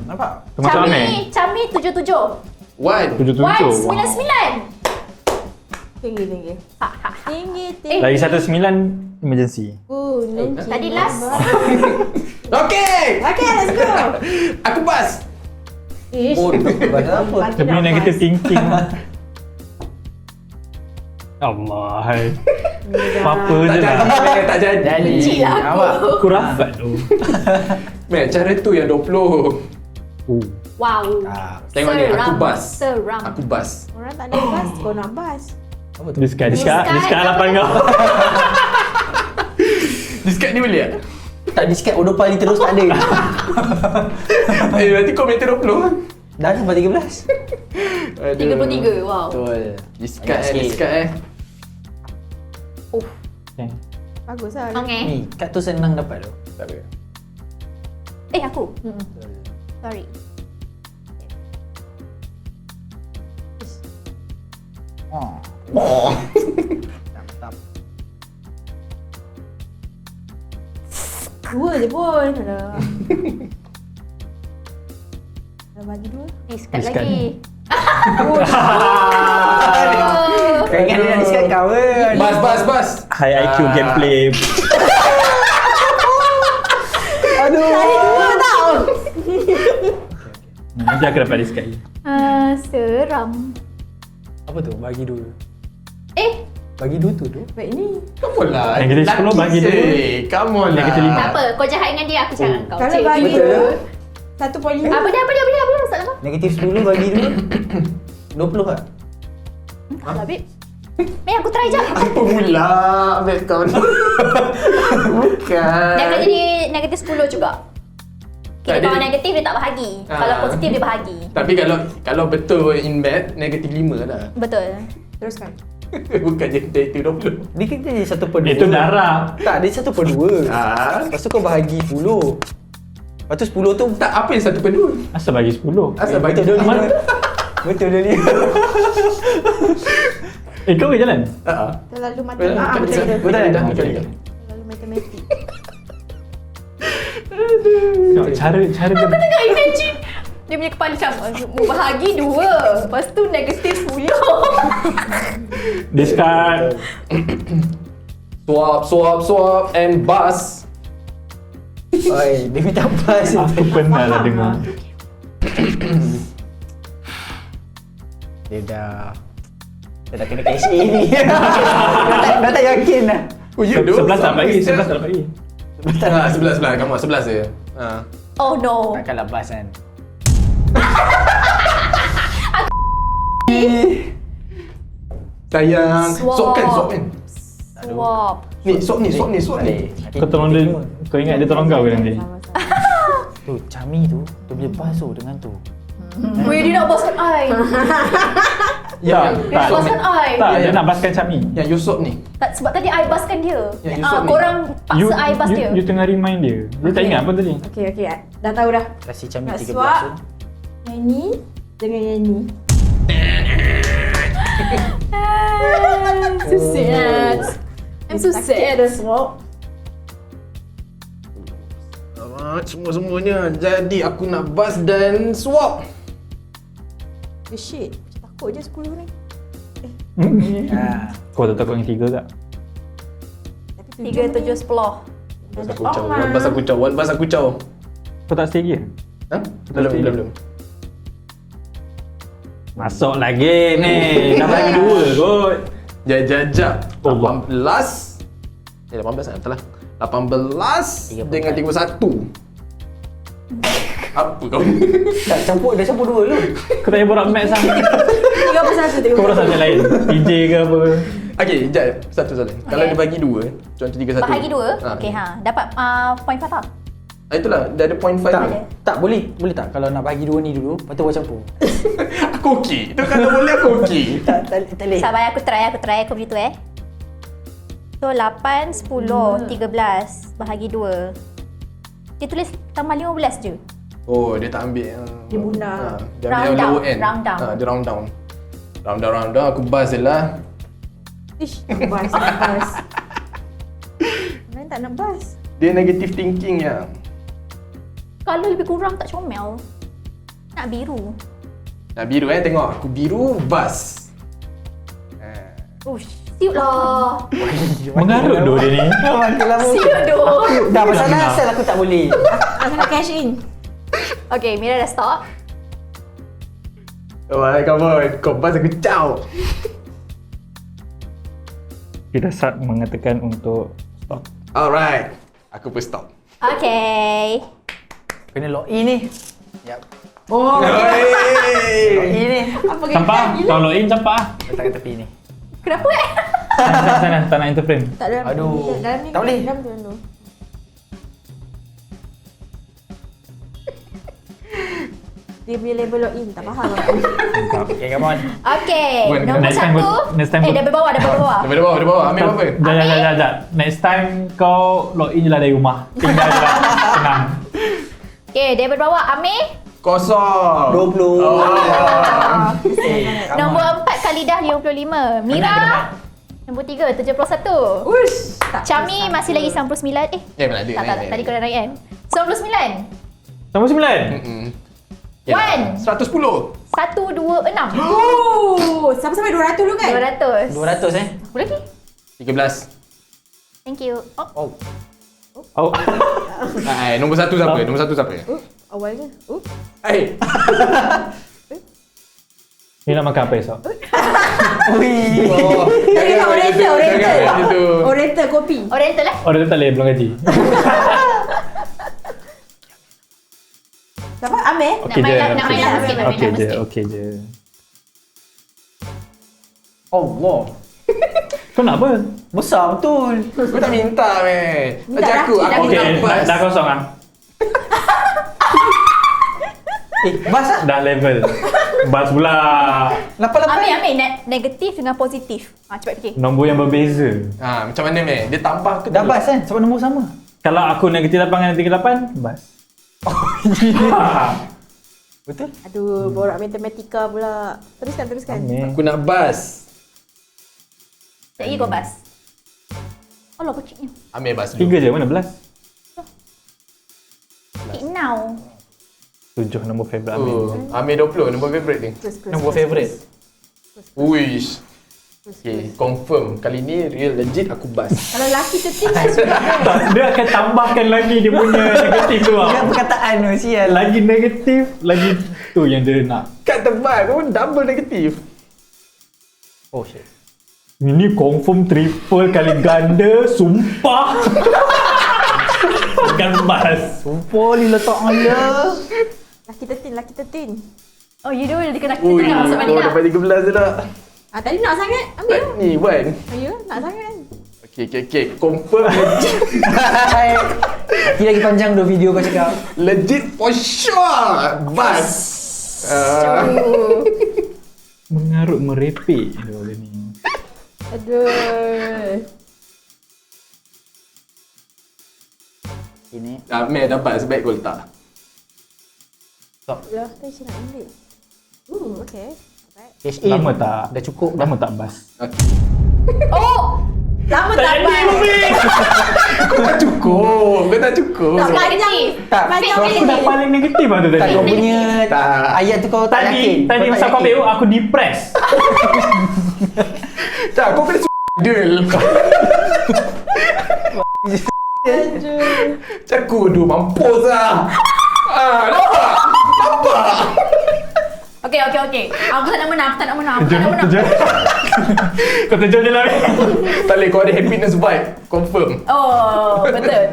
S2: Nampak?
S1: Termasuk Amir.
S4: Chami 77.
S3: One.
S1: 77.
S4: Wan
S1: Wow.
S4: 99.
S5: Tinggi. Tinggi.
S1: Lagi 19 emergency.
S4: Tadi last.
S3: Okey.
S5: Okay, let's go.
S3: Aku pas.
S5: Ish.
S2: Pasal apa?
S1: Dia punya negative thinking. Allah, hai. Apa je lah.
S3: Tak jadi.
S4: Benci lah aku.
S2: Nampak?
S1: Aku rapat tu.
S3: Man, cara tu yang 20.
S4: Wow.
S3: Tengok ni, aku bas.
S4: Seram.
S3: Aku bas.
S5: Orang tak ada bas, kau nak bas.
S1: Dia sekat halapan kau.
S3: Diskat ni boleh tak?
S2: Tak diskat Odopa ni terus tak ada.
S3: Nanti kau meter 20.
S2: Dah sampai 13.
S3: Aduh.
S4: 33. Wow.
S2: Betul.
S3: Diskat
S2: Banyak sikit.
S3: diskat
S5: Bagus lah.
S4: Okay.
S2: Ni, kad tu senang dapat tu.
S3: Tak apa.
S4: Aku. Sorry.
S2: Oh.
S5: Dua je pun. Alah. Dah bagi 2.
S4: Diskat
S1: Diskat
S4: lagi.
S2: Kau ingat dia nak diskat kau kan?
S3: Bas.
S1: High IQ gameplay.
S5: Dua tau.
S1: Nanti aku dapat diskat lagi.
S4: Seram.
S2: Apa tu? Bagi 2. Bagi 2 tu.
S5: Baik ni.
S3: Come on lah.
S1: Negatif 10 bagi
S3: Laki
S1: dulu.
S3: say. Come on lah.
S1: Negatif 5.
S4: Tak apa, kau jahat dengan dia, aku jahat dengan kau.
S5: Kalau
S4: Cik.
S5: bagi
S2: betul.
S5: 1.5.
S4: Apa dia? Masalah apa?
S2: Negatif 10 bagi 2. 20 tak?
S4: Alah, babe. Mei, aku try je.
S3: Apa pula bet kau ni? Bukan.
S4: Dia akan jadi negatif 10 juga.
S3: Tak,
S4: Kita kalau
S3: dia-
S4: negatif dia tak bahagi. Kalau positif dia bahagi.
S3: Tapi kalau betul in math, negatif 5 lah.
S4: Betul.
S5: Teruskan.
S3: Bukan jadi 20.
S2: Dia kan jadi 1/2.
S1: Itu darah.
S2: Tak, dia 1/2.
S3: Ah.
S2: Lepas tu kau bahagi 10. Lepas tu 10 tu
S3: Tak, apa yang 1/2?
S1: Asal bagi 10?
S3: Asal bagi
S2: betul dia
S3: Aman.
S2: 5. Betul dia 5.
S1: Kau boleh jalan?
S5: Terlalu
S3: Betul,
S5: matematik.
S3: betul,
S5: Betul.
S3: betul, betul, betul.
S5: Terlalu matematik.
S1: Tengok cara dia.
S4: Aku tengah imagine. Dia punya kepala macam mu bahagi 2. Lepas tu negatif 10.
S1: Discard.
S3: Swap and bus.
S2: Oi, dia minta pas.
S1: Aku pernah lah dengar.
S2: Dia dah kena cash in ni. dah tak yakin dah.
S3: Oh, you do?
S1: 11 tak bagi, 11 tak bagi.
S3: Sebelah. Kamu 11 je.
S4: Oh no.
S2: Takkanlah bas kan.
S3: Sayang.
S4: Swap.
S3: Swap kan.
S4: Swap.
S3: Ni, swap ni.
S1: Kau tolong dia. Kau ingat dia tolong kau ke nanti?
S2: Tu, Chami tu, dia boleh bas tu dengan tu.
S4: Weh, dia nak baskan I.
S1: Ya,
S4: Dia nak baskan I.
S1: Tak, dia nak baskan Chami.
S3: Yang you swap ni.
S4: Tak, sebab tadi I baskan dia.
S3: Ya, you swap ni.
S4: Korang paksa I bas dia.
S1: You tengah remind dia. Dia tak
S5: Okay.
S1: ingat apa tadi?
S5: Okay. Dah tahu dah.
S2: Kasih Chami
S5: Nak
S2: 13
S5: swap.
S2: tu.
S5: Yang ni dengan yang ni.
S4: So sad. I'm so sad.
S5: Dah swap.
S3: Semua-semuanya. Jadi aku nak bus dan swap.
S5: Shit. Takut je 10 ni.
S1: Kau tak tahu yang 3 tak?
S4: 3, 7, 10.
S3: One bus aku caw.
S1: Kau tak stay lagi?
S3: Ha? Belum.
S1: Masuk lagi ni. Dah bagi 2 kot.
S3: Jap.
S1: Oh,
S3: 18. 18 tak betul lah. 18 dengan 31. Apa kau?
S2: Dah campur 2 dulu.
S1: Kau tak payah borak maths lah.
S5: 31.
S1: Kau borak subjek lain. PJ ke apa.
S3: Okey, jap. Satu soalan. Kalau dia bagi 2, contoh 3 1.
S4: Bahagi 2. Okey, dapat point 4 tak?
S3: Itulah, dah ada point 5.
S2: Tak boleh tak kalau nak bagi 2 ni dulu, lepas tu buat campur.
S3: Aku okey. Tu kalau boleh aku okey.
S2: Tak boleh.
S4: Sabar, aku try aku begitu So 8, 10, 13 bahagi 2. Dia tulis tambah 15 je.
S3: Oh, dia tak ambil yang
S5: Dia bunar.
S3: Dia ambil
S4: Round
S3: yang
S4: down,
S3: lower end.
S4: round down.
S3: Dia round down. Round down aku buzz je lah.
S5: Ish, nak bas. Main tak nak bas.
S3: Dia negative thinking ya.
S4: Kalau lebih kurang tak comel. Nak biru.
S3: Nak biru tengok. Aku biru buzz.
S4: Siut lah.
S1: Mengarut doh dia ni.
S4: Siut doh.
S2: Dah masalah asal aku tak boleh.
S5: Nak cash in.
S4: Okay, Mira dah stop.
S3: Oh, come on. Kau buzz aku caw.
S1: Kita start mengatakan untuk stop.
S3: Alright. Aku pun stop.
S4: Okay.
S2: Kena lock in ni. Yap.
S5: Oh.
S3: Hey.
S2: Lock in ni.
S5: Apa
S1: Campak, kalau in campak.
S2: Letak kat tepi ni.
S4: Kenapa
S1: Sana, tak nak interframe.
S5: Tak ada.
S2: Aduh.
S5: Dalam ni.
S2: Tak boleh.
S5: Dalam tu. Dia punya level lock in tak faham aku.
S2: Okay, come on.
S4: Okay,
S3: Well,
S4: nombor
S1: next time
S4: 1.
S1: next time
S4: Dah berbawah.
S3: Dia bawah. Ambil apa?
S1: Jap. Next time kau log in je lah dari rumah. Tinggal je lah. Senang.
S4: Okay, dia berbawah. Amir.
S3: 0.
S2: 20.
S3: Oh.
S4: Nombor 4 Khalidah 55. Mira. Nombor 3 71.
S5: Ush. Tak
S4: Chami masih lagi 99.
S3: Mana ada.
S4: Tak. Tadi kau dah naik kan? 99.
S1: Nombor 9.
S4: Wan.
S3: 110.
S4: 1, 2, 6.
S5: Oh, sampai 200 dulu kan?
S4: 200.
S2: 200
S4: Apa lagi?
S3: 13.
S4: Thank you. Oh.
S1: Oh.
S3: Nombor 1 siapa? Nombor 1 siapa?
S5: Awalnya.
S1: Ni nak makan apa esok?
S3: Oh.
S5: Oriental kopi.
S4: Oriental lah.
S1: Oh, dia tak boleh belum gaji.
S5: Siapa? Amir?
S1: Okey
S4: main
S1: je.
S4: lah- nak main lama sikit, nak main
S1: Okey
S4: lama
S1: je.
S4: sikit.
S1: Okey je.
S2: Oh, wow.
S1: Kau nak apa?
S2: Besar betul.
S3: Kau tak minta meh.
S5: Minta
S3: Macam aku
S5: laki,
S1: Okey,
S3: nak buzz.
S1: dah kosong ah.
S2: Bas lah.
S1: Dah level. Bas pula.
S2: 88.
S4: Amir, negatif dengan positif. Cepat fikir.
S1: Nombor yang berbeza.
S3: Macam mana meh? Dia tambah ke
S2: Dah bas kan? Sebab nombor sama.
S1: Kalau aku negatif 8 dengan negatif 8, bas.
S2: Betul?
S5: Aduh, borak matematika pula. Teruskan.
S1: Amin.
S3: Aku nak buzz.
S4: Sekejap lagi kau bas. Allah, kecilnya.
S3: Ambil buzz dulu.
S1: 3 je, mana belas?
S4: Pick now.
S1: 7 nombor favourite Amin.
S3: Ambil 20. Nombor favourite ni.
S2: Nombor favourite.
S3: Uish. Okay, confirm. Kali ni real legit aku buzz.
S5: Kalau lelaki tertib tak suka.
S1: Tak, dia akan tambahkan lagi dia punya negatif tu
S2: Dia
S1: tau.
S2: perkataan tu sial.
S1: Lagi negatif, lagi tu yang dia nak.
S3: Kat tebal kau double negatif.
S2: Oh shit.
S1: Ini confirm triple kali ganda, sumpah. Bukan bas.
S2: Sumpah ni letak dia.
S5: Lelaki tertin.
S4: Oh, you dulu dia kena kita
S3: Ui,
S4: nak masuk balik
S3: kau
S4: dah.
S3: dapat 13 je tak?
S5: Tadi nak sangat, ambil.
S3: Ni, Wan.
S5: Ya, nak sangat kan.
S3: Okay. Confirm legit.
S2: Lagi lagi panjang tu video kau cakap.
S3: Legit for sure. Buzz.
S1: Mengarut merepek dia ni.
S5: Aduh.
S2: Ini.
S3: Meh dapat sebaik kau letak.
S5: Ya, tadi saya nak ambil. Okay.
S2: HA.
S1: Lama tak?
S2: Dah cukup.
S1: Lama tak bas?
S3: Okay.
S4: Oh!
S5: Lama tak bas.
S3: Kau tak cukup.
S5: Tak
S4: Negatif.
S2: Tak.
S4: Macam
S2: Kau-
S1: Aku dah paling negatif lah tu
S2: Tak,
S1: tadi.
S2: kau punya
S3: Tak.
S2: ayat tu kau tak yakin.
S1: Tadi
S2: Kau tak
S1: masa kau
S2: yakin.
S1: ambil aku depressed.
S3: Tak, kau kena Dul. Caku tu mampus lah. Nampak?
S5: Okey. Aku tak nak menang.
S1: Terjun. Kau terjun je lah.
S3: Tak boleh, kau ada happiness vibe. Confirm.
S5: Oh, betul.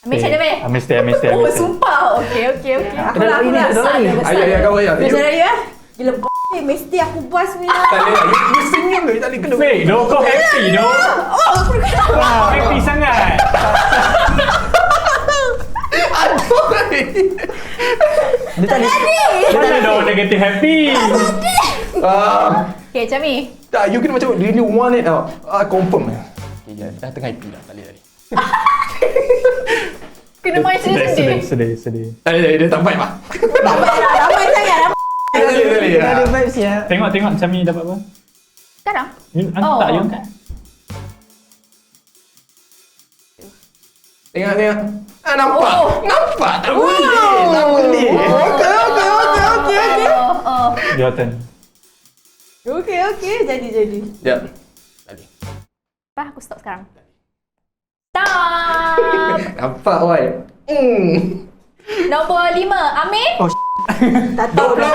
S5: Ambil cek dia, Meh.
S1: Ambil stay.
S5: Oh, sumpah. Okey. Aku
S2: Ada lagi ni, ada lagi.
S3: Ayah, kau ayah.
S5: Biasa raya. Gila mesti aku puas Mila.
S3: Tak boleh lah. You senyum tu, tak boleh kena.
S1: Wait, kau happy doh.
S5: Oh, aku kena.
S1: Wow, happy sangat.
S3: Aduh.
S2: Dia tak boleh.
S1: Mana doh negatif happy?
S5: Okay, macam ni.
S3: Tak, you kena macam really want it tau. Confirm. Okay, dah tengah happy dah. Tak boleh.
S5: Kena main sedih.
S1: Sedih.
S3: Tak boleh, dia tak vibe lah.
S5: Tak payah, ramai sangat.
S3: Tak boleh.
S2: Dia ada vibes ya.
S1: Tengok macam ni dapat apa?
S5: Sekarang?
S1: You tak you angkat.
S3: Tengok. Nampak?
S5: Oh.
S3: Nampak? Tak boleh. Okey.
S1: Your turn.
S5: Okey. Jadi.
S3: Sekejap. Tadi.
S5: Apa? Aku stop sekarang. Stop!
S3: Nampak, Wai?
S5: Nombor 5, Amir.
S2: Oh,
S5: Tak tahu dah.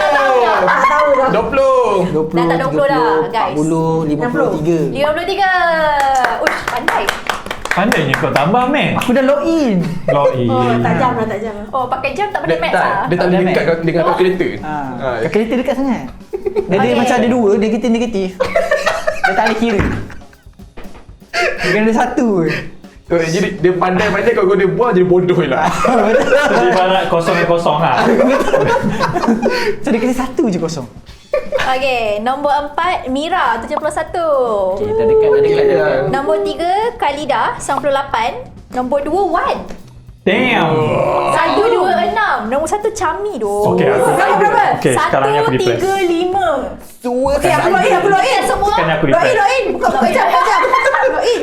S3: 20.
S2: 20,
S5: Dah tak 20 dah, guys.
S2: 40, 53.
S5: 53. Uish, pandai.
S1: Pandainya kau tambah, meh.
S2: Aku dah login.
S1: Login.
S5: Tak jam. Oh, pakai jam tak boleh maths lah.
S3: Dia tak boleh dekat dengan kalkulator.
S2: Kalkulator dekat sangat. Dia ada macam ada dua, negatif. Dia tak boleh kira. Dia kena ada satu.
S3: Jadi dia pandai-pandai kalau dia buang jadi bodoh lah.
S1: Jadi barat kosong lah.
S2: So dia kena satu je kosong.
S5: Okay, nombor 4, Mira, 71.
S2: Okay, dah dekat.
S5: Nombor 3, Khalida, 98. Nombor 2, Wan.
S1: Damn.
S5: 1, 2, 6. Nombor 1, Chami tu.
S1: Okey, aku.
S5: Berapa?
S1: Okey, sekarang ni aku di press.
S5: 1, 3, 5.
S3: Tua
S5: Okay, aku log in semua.
S1: Sekarang ni aku di press.
S5: Log in. Buka jam. Log in.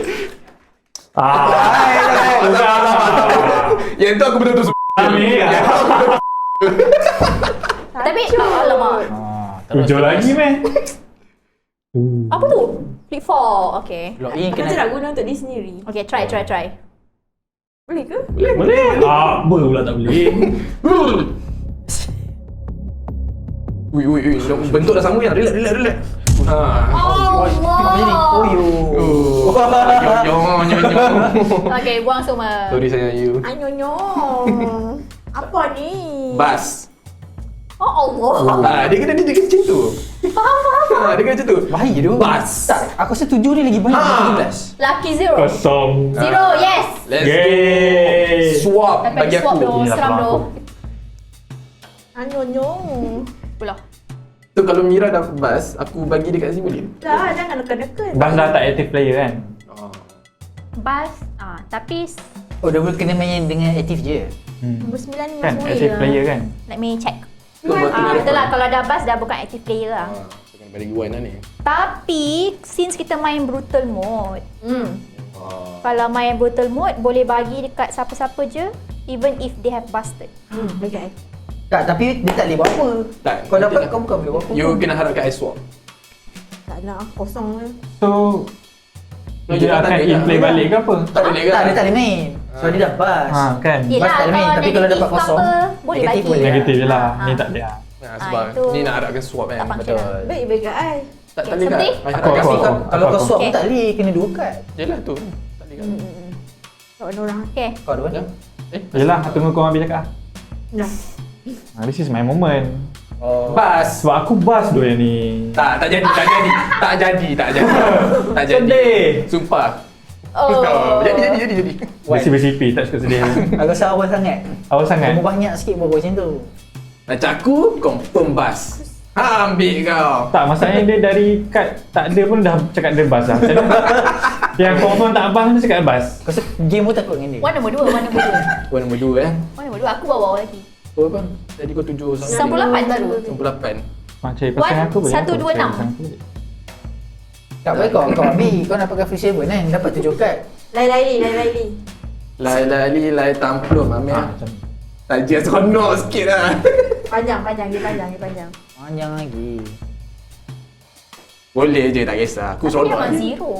S3: Yang tu aku betul-betul
S1: Amir.
S5: Tapi, alamak.
S1: Tujuh lagi, meh.
S5: Apa tu? Flip 4. Okay.
S2: Login
S6: Macam
S2: kena.
S6: nak guna untuk diri sendiri.
S5: Okay, try.
S6: Boleh ke?
S1: Boleh. Apa pula tak boleh?
S3: Ui, bentuk dah sama ya. Relax.
S5: Allah.
S2: Oh yo.
S5: Okay, buang semua.
S3: Sorry sayang you.
S6: Anyonyo. Apa ni?
S3: Bas.
S5: Oh Allah.
S3: Dia kena macam tu. Dia kena macam tu.
S2: Bahaya tu.
S3: Bas.
S2: Tak, aku rasa 7 ni lagi banyak daripada 17.
S5: Lucky 0.
S1: Kosong.
S5: 0, yes.
S3: Let's
S1: Yay.
S3: swap
S5: Tapi
S3: bagi
S5: swap
S3: aku.
S5: tu,
S1: Inilah
S5: seram tu.
S1: aku.
S6: Anyonyo.
S5: Pula.
S3: So kalau Mira dah bas, aku bagi dekat sini boleh?
S6: Dah, jangan dekat-dekat.
S1: Bas dah tak active player kan?
S5: Bas, tapi
S2: Oh, dia boleh kena main dengan aktif je.
S6: Nombor 9 ni
S1: Kan
S6: masuk
S1: active player kan?
S5: let me check.
S3: So berarti
S5: Betul lah, kalau dah bas dah bukan active player lah.
S3: Kena bagi one lah ni.
S5: Tapi, since kita main brutal mode, kalau main brutal mode, boleh bagi dekat siapa-siapa je, even if they have busted.
S6: Okay.
S2: Tak, tapi dia tak boleh buat apa.
S3: Tak,
S2: Kau
S3: nanti
S2: dapat
S3: tak.
S2: kau bukan boleh buat apa.
S3: You kena harapkan I swap.
S6: Tak nak, kosong je.
S1: So, dia akan in-play balik ke apa?
S3: Tak boleh
S2: Tak,
S3: kan?
S2: dia tak boleh main. So dia dah bas.
S1: Kan?
S5: Yelah,
S2: tak boleh main,
S5: kalau
S2: tapi kalau
S5: negatif
S2: dapat
S5: ke
S2: kosong,
S5: apa, boleh
S2: negatif
S5: bagi.
S2: boleh.
S1: Negatif je lah.
S5: Ah.
S1: Ni tak boleh lah.
S3: Sebab
S5: itu
S3: ni nak harapkan swap kan.
S5: tak function lah.
S6: Baik kat I.
S3: Tak
S5: Okay,
S3: boleh kan?
S5: seperti?
S3: I
S1: Aku,
S3: harapkan
S1: aku,
S3: swap.
S1: aku.
S2: Kalau kau swap
S5: Okay.
S2: pun tak boleh, kena 2 kad.
S3: Yelah tu. Tak boleh kan?
S6: Tak ada orang.
S5: Okay.
S2: Kau ada mana?
S1: Yelah, tunggu kau ambil cakap.
S6: Dah.
S1: This is my moment.
S3: Bas.
S1: Sebab aku bas tu yang ni.
S3: Tak jadi.
S1: Sedih.
S3: Sumpah.
S5: Oh.
S3: Jadi.
S1: Bersipi-sipi, tak suka sedih.
S2: Aku rasa awal sangat.
S1: Awal sangat.
S2: Kamu banyak sikit buat macam tu.
S3: Macam aku, confirm bas. Ambil kau.
S1: Tak, masalahnya dia dari kad tak ada pun dah cakap dia bas lah. Macam mana? Yang confirm tak bas dia cakap bas.
S2: Kau rasa game pun takut dengan dia.
S5: One nombor 2, one nombor 2.
S3: Kau nombor 2 eh.
S5: One nombor 2, aku bawa lagi.
S3: Kau apa? Tadi kau 7
S5: 98 baru.
S3: 98.
S1: Macam pasal aku boleh.
S5: 126.
S2: Tak boleh kau ambil. Kau nak pakai free 7 kan? Dapat 7 kad.
S6: Lain-lain.
S3: Lai tamplum Amir.
S1: Macam ni.
S3: Tajia seronok sikit lah.
S6: Panjang. Dia panjang.
S2: Panjang lagi.
S3: Boleh je, tak kisah. Aku
S5: Tapi
S3: seronok.
S5: memang zero.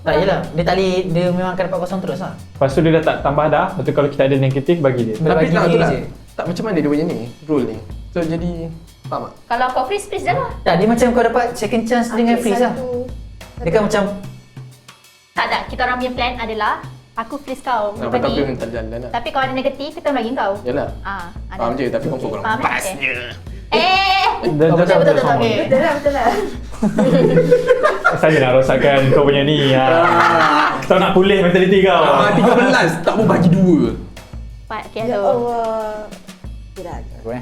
S2: Tak yelah, dia tak boleh, dia memang akan dapat kosong terus lah.
S1: Lepas tu dia dah tak tambah dah. Lepas tu kalau kita ada negatif, bagi dia.
S2: Dia
S3: Tapi
S2: bagi
S3: tak,
S2: dia
S3: tu lah.
S2: je.
S3: Tak macam mana dia punya ni, rule ni. So jadi, faham tak?
S5: Kalau kau freeze dah lah.
S2: Tak, dia macam kau dapat second chance dengan freeze lah. Dia kan macam
S5: Tak, kita orang punya plan adalah aku freeze kau.
S3: Nah,
S5: Lepas
S3: tapi
S5: ni.
S3: memang tak jalan lah.
S5: Tapi kalau ada negatif, kita bagi kau.
S3: Yalah.
S5: Ada.
S3: Faham je, tapi kau kurang
S5: Faham,
S3: pas
S5: okay.
S3: je.
S1: Dah
S5: betul, betul, betul. Okay.
S6: Betul lah, betul lah.
S1: Saya nak rosakkan kau punya ni. Kau nak pulih mentaliti kau.
S3: 13, tak mau bagi 2.
S5: Empat, okay,
S6: Ya
S5: tu.
S6: Allah. Okay dah.
S2: apa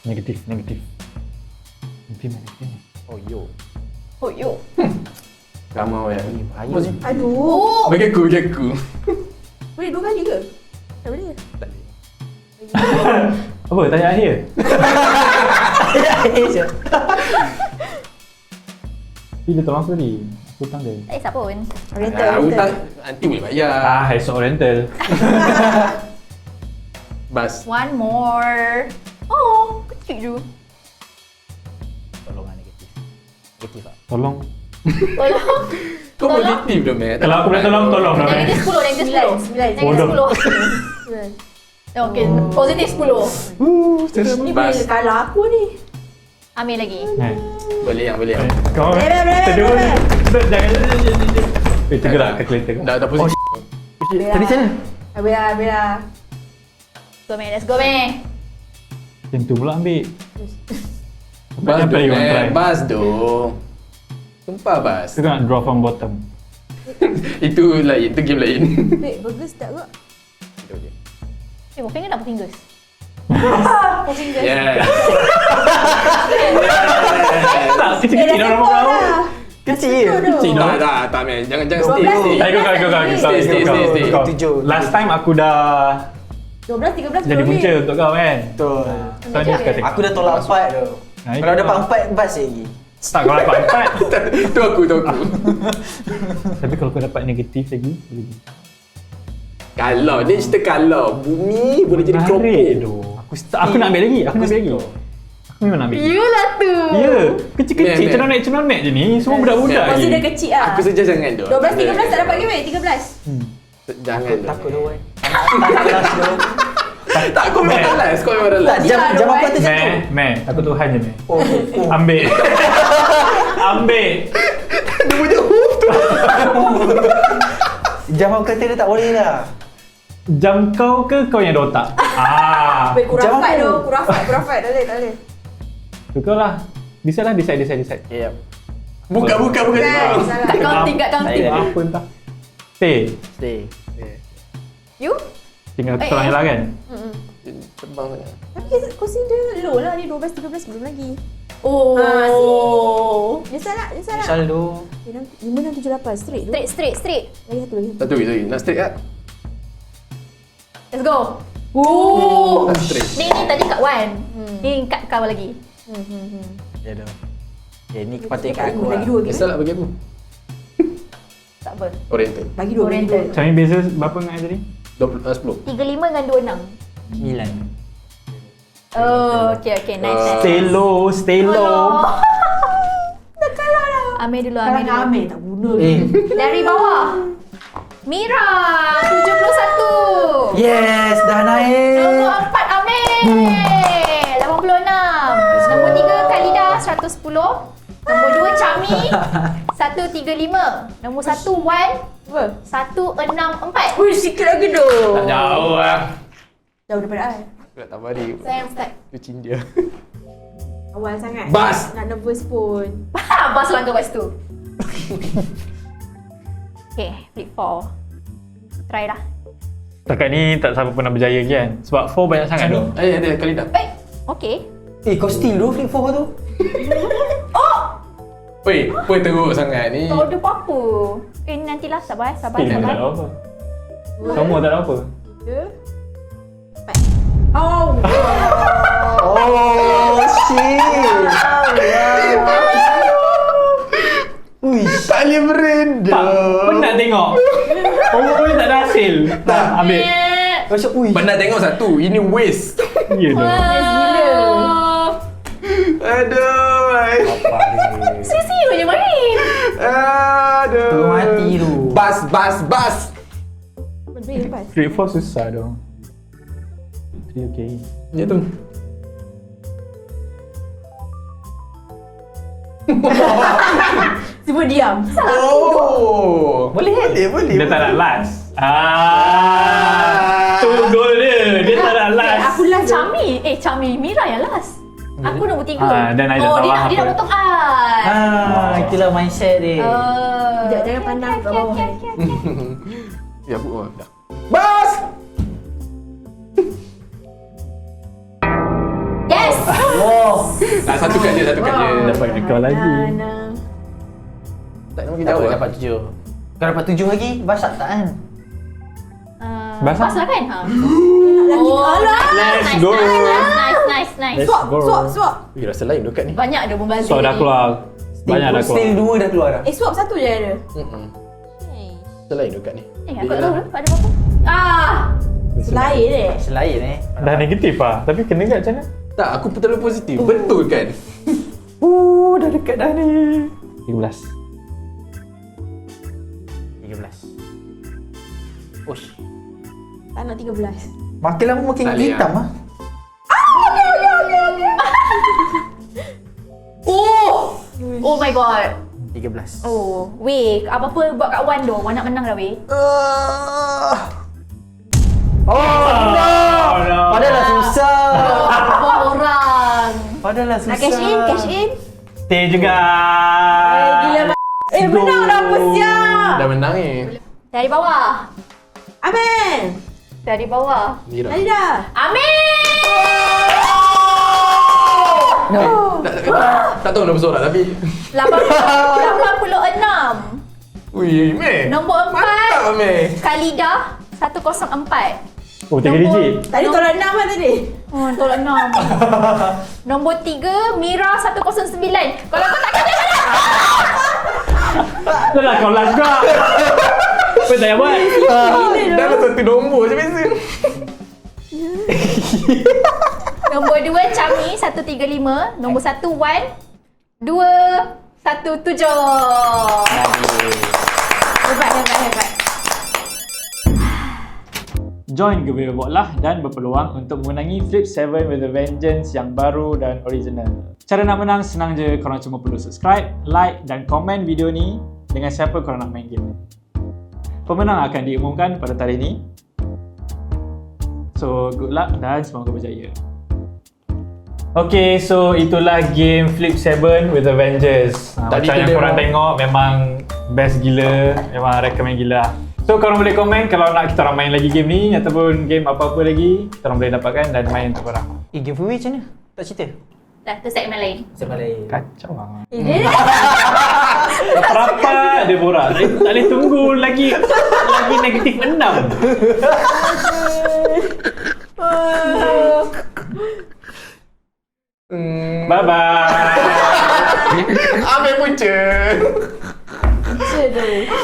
S1: Negatif. Negatif ni.
S2: Oh yo.
S5: Oh, yo.
S3: Ramai kan.
S2: Bahaya ni.
S6: Aduh.
S3: Bagi aku.
S6: Boleh 2 kali ke? Tak boleh.
S3: Tak boleh.
S1: Apa? Tanya akhir?
S2: Ya.
S1: Dia tolong aku tadi. Aku hutang dia.
S5: Tak kisah pun.
S6: Rental,
S3: Hutang
S6: rental.
S3: nanti boleh bayar.
S1: Esok rental.
S3: Bas.
S5: One more. Oh, kecil je.
S2: Tolong lah negatif. Negatif lah.
S1: Tolong.
S5: Tolong.
S3: Kau
S5: Tolong.
S3: positif dah, Matt.
S1: Kalau aku boleh tolong dah.
S5: Negatif 10, negatif 10.
S6: Sembilan.
S5: Negatif
S1: Bodoh.
S5: 10. Okay, positif 10.
S6: Ni
S3: Bas.
S6: boleh kalah aku ni.
S5: Ambil lagi.
S3: Boleh yang, boleh yang.
S1: Kau
S6: Boleh, boleh,
S1: Terdua
S6: boleh.
S1: Jangan. Tergerak kalkulator.
S3: Dah positif.
S2: Tadi macam mana?
S6: Habis lah.
S5: Go, Meh. Let's go, Meh.
S1: Yang tu pula ambil.
S3: Bas
S1: Apa you want try?
S3: dong, bas dong. Sumpah bas.
S1: Kita nak draw from bottom.
S3: Itu lain, itu game lain.
S6: Wait, burger sedap ke?
S5: Four finger tak fingers?
S6: Four fingers.
S3: Yeah.
S1: Tak, kecil-kecil orang kau.
S2: Kecil.
S1: Kecil dah.
S3: Tak, man. Jangan stay.
S6: 12.
S3: Stay.
S2: Tujuh.
S1: Last time aku dah
S6: 12, 13
S1: jadi
S6: boleh.
S1: punca untuk kau kan.
S2: Betul.
S1: So ni sekarang
S2: Aku dah tolak 4 tu.
S1: Nah,
S2: Kalau
S1: itu
S2: dapat
S1: lah.
S2: 4 bas lagi.
S1: Tak, kalau dapat 4.
S3: Tu aku.
S1: Tapi kalau kau dapat negatif lagi, boleh.
S3: Kalau, dia cerita kalau. Bumi boleh jadi
S1: Menarik
S3: keropok.
S1: tu. Aku nak ambil lagi. Aku nak ambil lagi. Aku memang nak ambil.
S5: Yelah tu.
S1: Ya, kecil-kecil
S3: Meh.
S1: cenonek je ni. Semua budak-budak
S3: Meh.
S6: Masih
S1: je.
S6: dah kecil lah.
S3: Aku saja jangan tu.
S6: 12, 13 tak dapat ke weh? 13.
S3: Jangan tu.
S2: Takut tu kan. Tak kelas tu.
S3: Tak, kau memang
S1: Meh.
S3: malas. Kau memang malas.
S2: Jam apa tu jatuh?
S1: Meh, aku Tuhan je Meh.
S2: Oh.
S1: Ambil. Ambil.
S3: Dia punya hoof tu.
S2: Jam aku kata dia tak boleh lah.
S1: Jam kau ke kau yang ada otak?
S6: Weh,
S2: Jam
S6: kurafat
S2: aku.
S6: tu. Kurafat. Tak boleh.
S1: Tu kau lah. Decide.
S2: Yep.
S3: Buka.
S6: Kan, salah.
S5: Kat counting, kat counting.
S2: Tak
S1: Apa entah. Stay.
S2: Stay.
S5: You?
S1: Tinggal kita orang hilang kan?
S3: Terbang sangat.
S6: Tapi consider low lah ni 12, 13 belum lagi.
S5: Oh.
S6: Dia salah.
S2: Saldo.
S6: 5, 6, 7, 8. Straight tu.
S5: Straight.
S6: Lagi satu.
S3: Satu. Nak straight tak?
S5: Let's go. Oh.
S3: Nak straight.
S5: Ni tadi kat Wan. Ni kat kau lagi.
S2: Ya dah. Okay, ni patut kat aku
S6: Lagi
S2: lah.
S6: 2
S3: Misal nak bagi aku?
S5: Tak apa.
S3: Oriental.
S6: Bagi 2.
S5: Oriental.
S1: Macam ni beza berapa dengan tadi?
S3: 10.
S5: 35 dengan 26.
S2: 9.
S5: Oh, okay. Nice.
S1: Stay low.
S5: Dah kalah dah. Ambil dulu.
S6: tak bunuh.
S5: Dari bawah. Mira 71.
S2: Yes, dah naik.
S5: Nombor 4 Amir 86. Nombor 3 Khalida 110. Nombor 2 Chami 135. Nombor 1 Wan
S6: Apa?
S5: 164.
S6: Ui, sikit lagi tu.
S3: Tak jauh lah.
S6: Jauh daripada I.
S3: Aku nak tambah dia.
S5: Sayang start.
S3: Cuci dia.
S6: Awal sangat.
S3: Bas.
S6: Nak nervous pun.
S5: Bas langkah kat situ. Okay, flip 4. Try lah.
S1: Takat ni tak siapa pernah berjaya lagi kan? Sebab 4 banyak sangat tu.
S3: Ada kali dah.
S5: Okay.
S2: Kau steal tu flip 4 tu?
S3: Weh, apa teruk sangat ni?
S5: Tak ada apa-apa. Nantilah sabar.
S1: Tak ada apa. Semua tak ada apa.
S6: Dia. Oh.
S2: Oh, shit. Uish.
S3: Tak boleh berenda.
S1: Tak, penat tengok. Oh, ni tak ada hasil. Tak, ambil.
S2: Macam uish.
S3: Penat tengok satu. Ini waste.
S1: Ya tu.
S3: Aduh.
S2: Apa dia?
S5: Serius
S3: Aduh.
S2: Tu mati tu.
S3: Bas.
S6: Lebih lepas.
S1: Flip 4 susah dong. 3 okay.
S3: Ya tu.
S6: Semua diam.
S3: Oh.
S2: Boleh.
S1: Dia tak nak last. Tu gol dia. Dia tak nak last.
S6: Aku last.
S5: Chami Mira yang last. Aku nombor 3.
S1: Dan I tak
S5: Oh,
S1: tahu
S5: dia
S1: apa.
S5: nak potong I.
S2: Itulah mindset dia.
S6: Sekejap, jangan pandang kat bawah ni.
S3: Ya aku dah. Bas.
S5: Yes!
S2: Wow.
S3: Satu kat dia.
S1: Dapat rekod lagi.
S3: Tak nak mungkin
S2: Tak
S3: jawab.
S2: dapat 7. Kau dapat 7 lagi, basak tak kan?
S1: Basah?
S5: Pas lah kan?
S6: Alah.
S1: Let's
S5: Nice,
S1: go.
S5: nice.
S1: Let's go.
S6: Swap.
S3: Rasa lain dekat ni.
S5: Banyak ada membazir.
S1: So dah keluar. Banyak dah keluar.
S2: Still 2 dah keluar dah.
S6: Swap satu je ada.
S3: Rasa lain dekat ni.
S5: Aku tak tahu dah ada berapa.
S6: Lain eh.
S2: Selain
S1: Dah negatif lah. Tapi kena kat macam mana?
S3: Tak, aku terlalu positif. Betul kan?
S1: Dah dekat dah ni. 13.
S2: 13. Ush.
S6: Tak nak 13.
S2: Makin lama makin
S3: Tak boleh
S2: hitam
S3: lah.
S5: Oh my god.
S2: 13.
S5: Oh, weh, apa-apa buat kat Wan tu. Wan nak menang dah weh.
S2: Oh no. Padahal susah.
S5: Buat orang.
S2: Padahal susah.
S6: Nak cash in.
S1: Stay juga.
S6: Gila. Menang dah apa siap.
S3: Dah menang ni.
S5: Dari bawah.
S6: Amin.
S5: Dari bawah.
S3: Mira.
S6: Tadi dah.
S5: Amin!
S3: Tak tahu nombor sorak tapi
S5: 86.
S3: ui, meh.
S5: Nombor 4.
S3: Mantap, meh.
S5: Khalida 104.
S1: Oh, 3 digit.
S6: Tadi tolak 6 lah tadi.
S5: Oh, tolak 6. Nombor 3, Mira 109. Kalau kau tak kena mana?
S1: Dah lah kau last juga. Apa tak payah buat?
S3: Dah ada satu nombor je biasa.
S5: Nombor 2, Chami 135. Nombor 1, Wan 217.
S6: Hebat.
S1: Join giveaway lah dan berpeluang untuk memenangi Flip 7 with a Vengeance yang baru dan original. Cara nak menang senang je, korang cuma perlu subscribe, like dan komen video ni dengan siapa korang nak main game. Pemenang akan diumumkan pada tarikh ni. So good luck dan semoga berjaya. Okay, so itulah game Flip 7 with a Vengeance.
S3: Tadi
S1: Macam
S3: tu
S1: yang
S3: dia
S1: korang
S3: memang-
S1: tengok memang best gila, memang recommend gila. So korang boleh komen kalau nak kita orang main lagi game ni ataupun game apa-apa lagi, kita orang boleh dapatkan dan main untuk korang.
S2: Giveaway macam mana? Tak cerita?
S5: Dah, tu segmen lain.
S2: Siapa lain?
S1: Kacau lah.
S6: Ini
S1: Rapat dia borak. Tak boleh tunggu lagi negatif 6. Bye-bye.
S3: Ambil punca.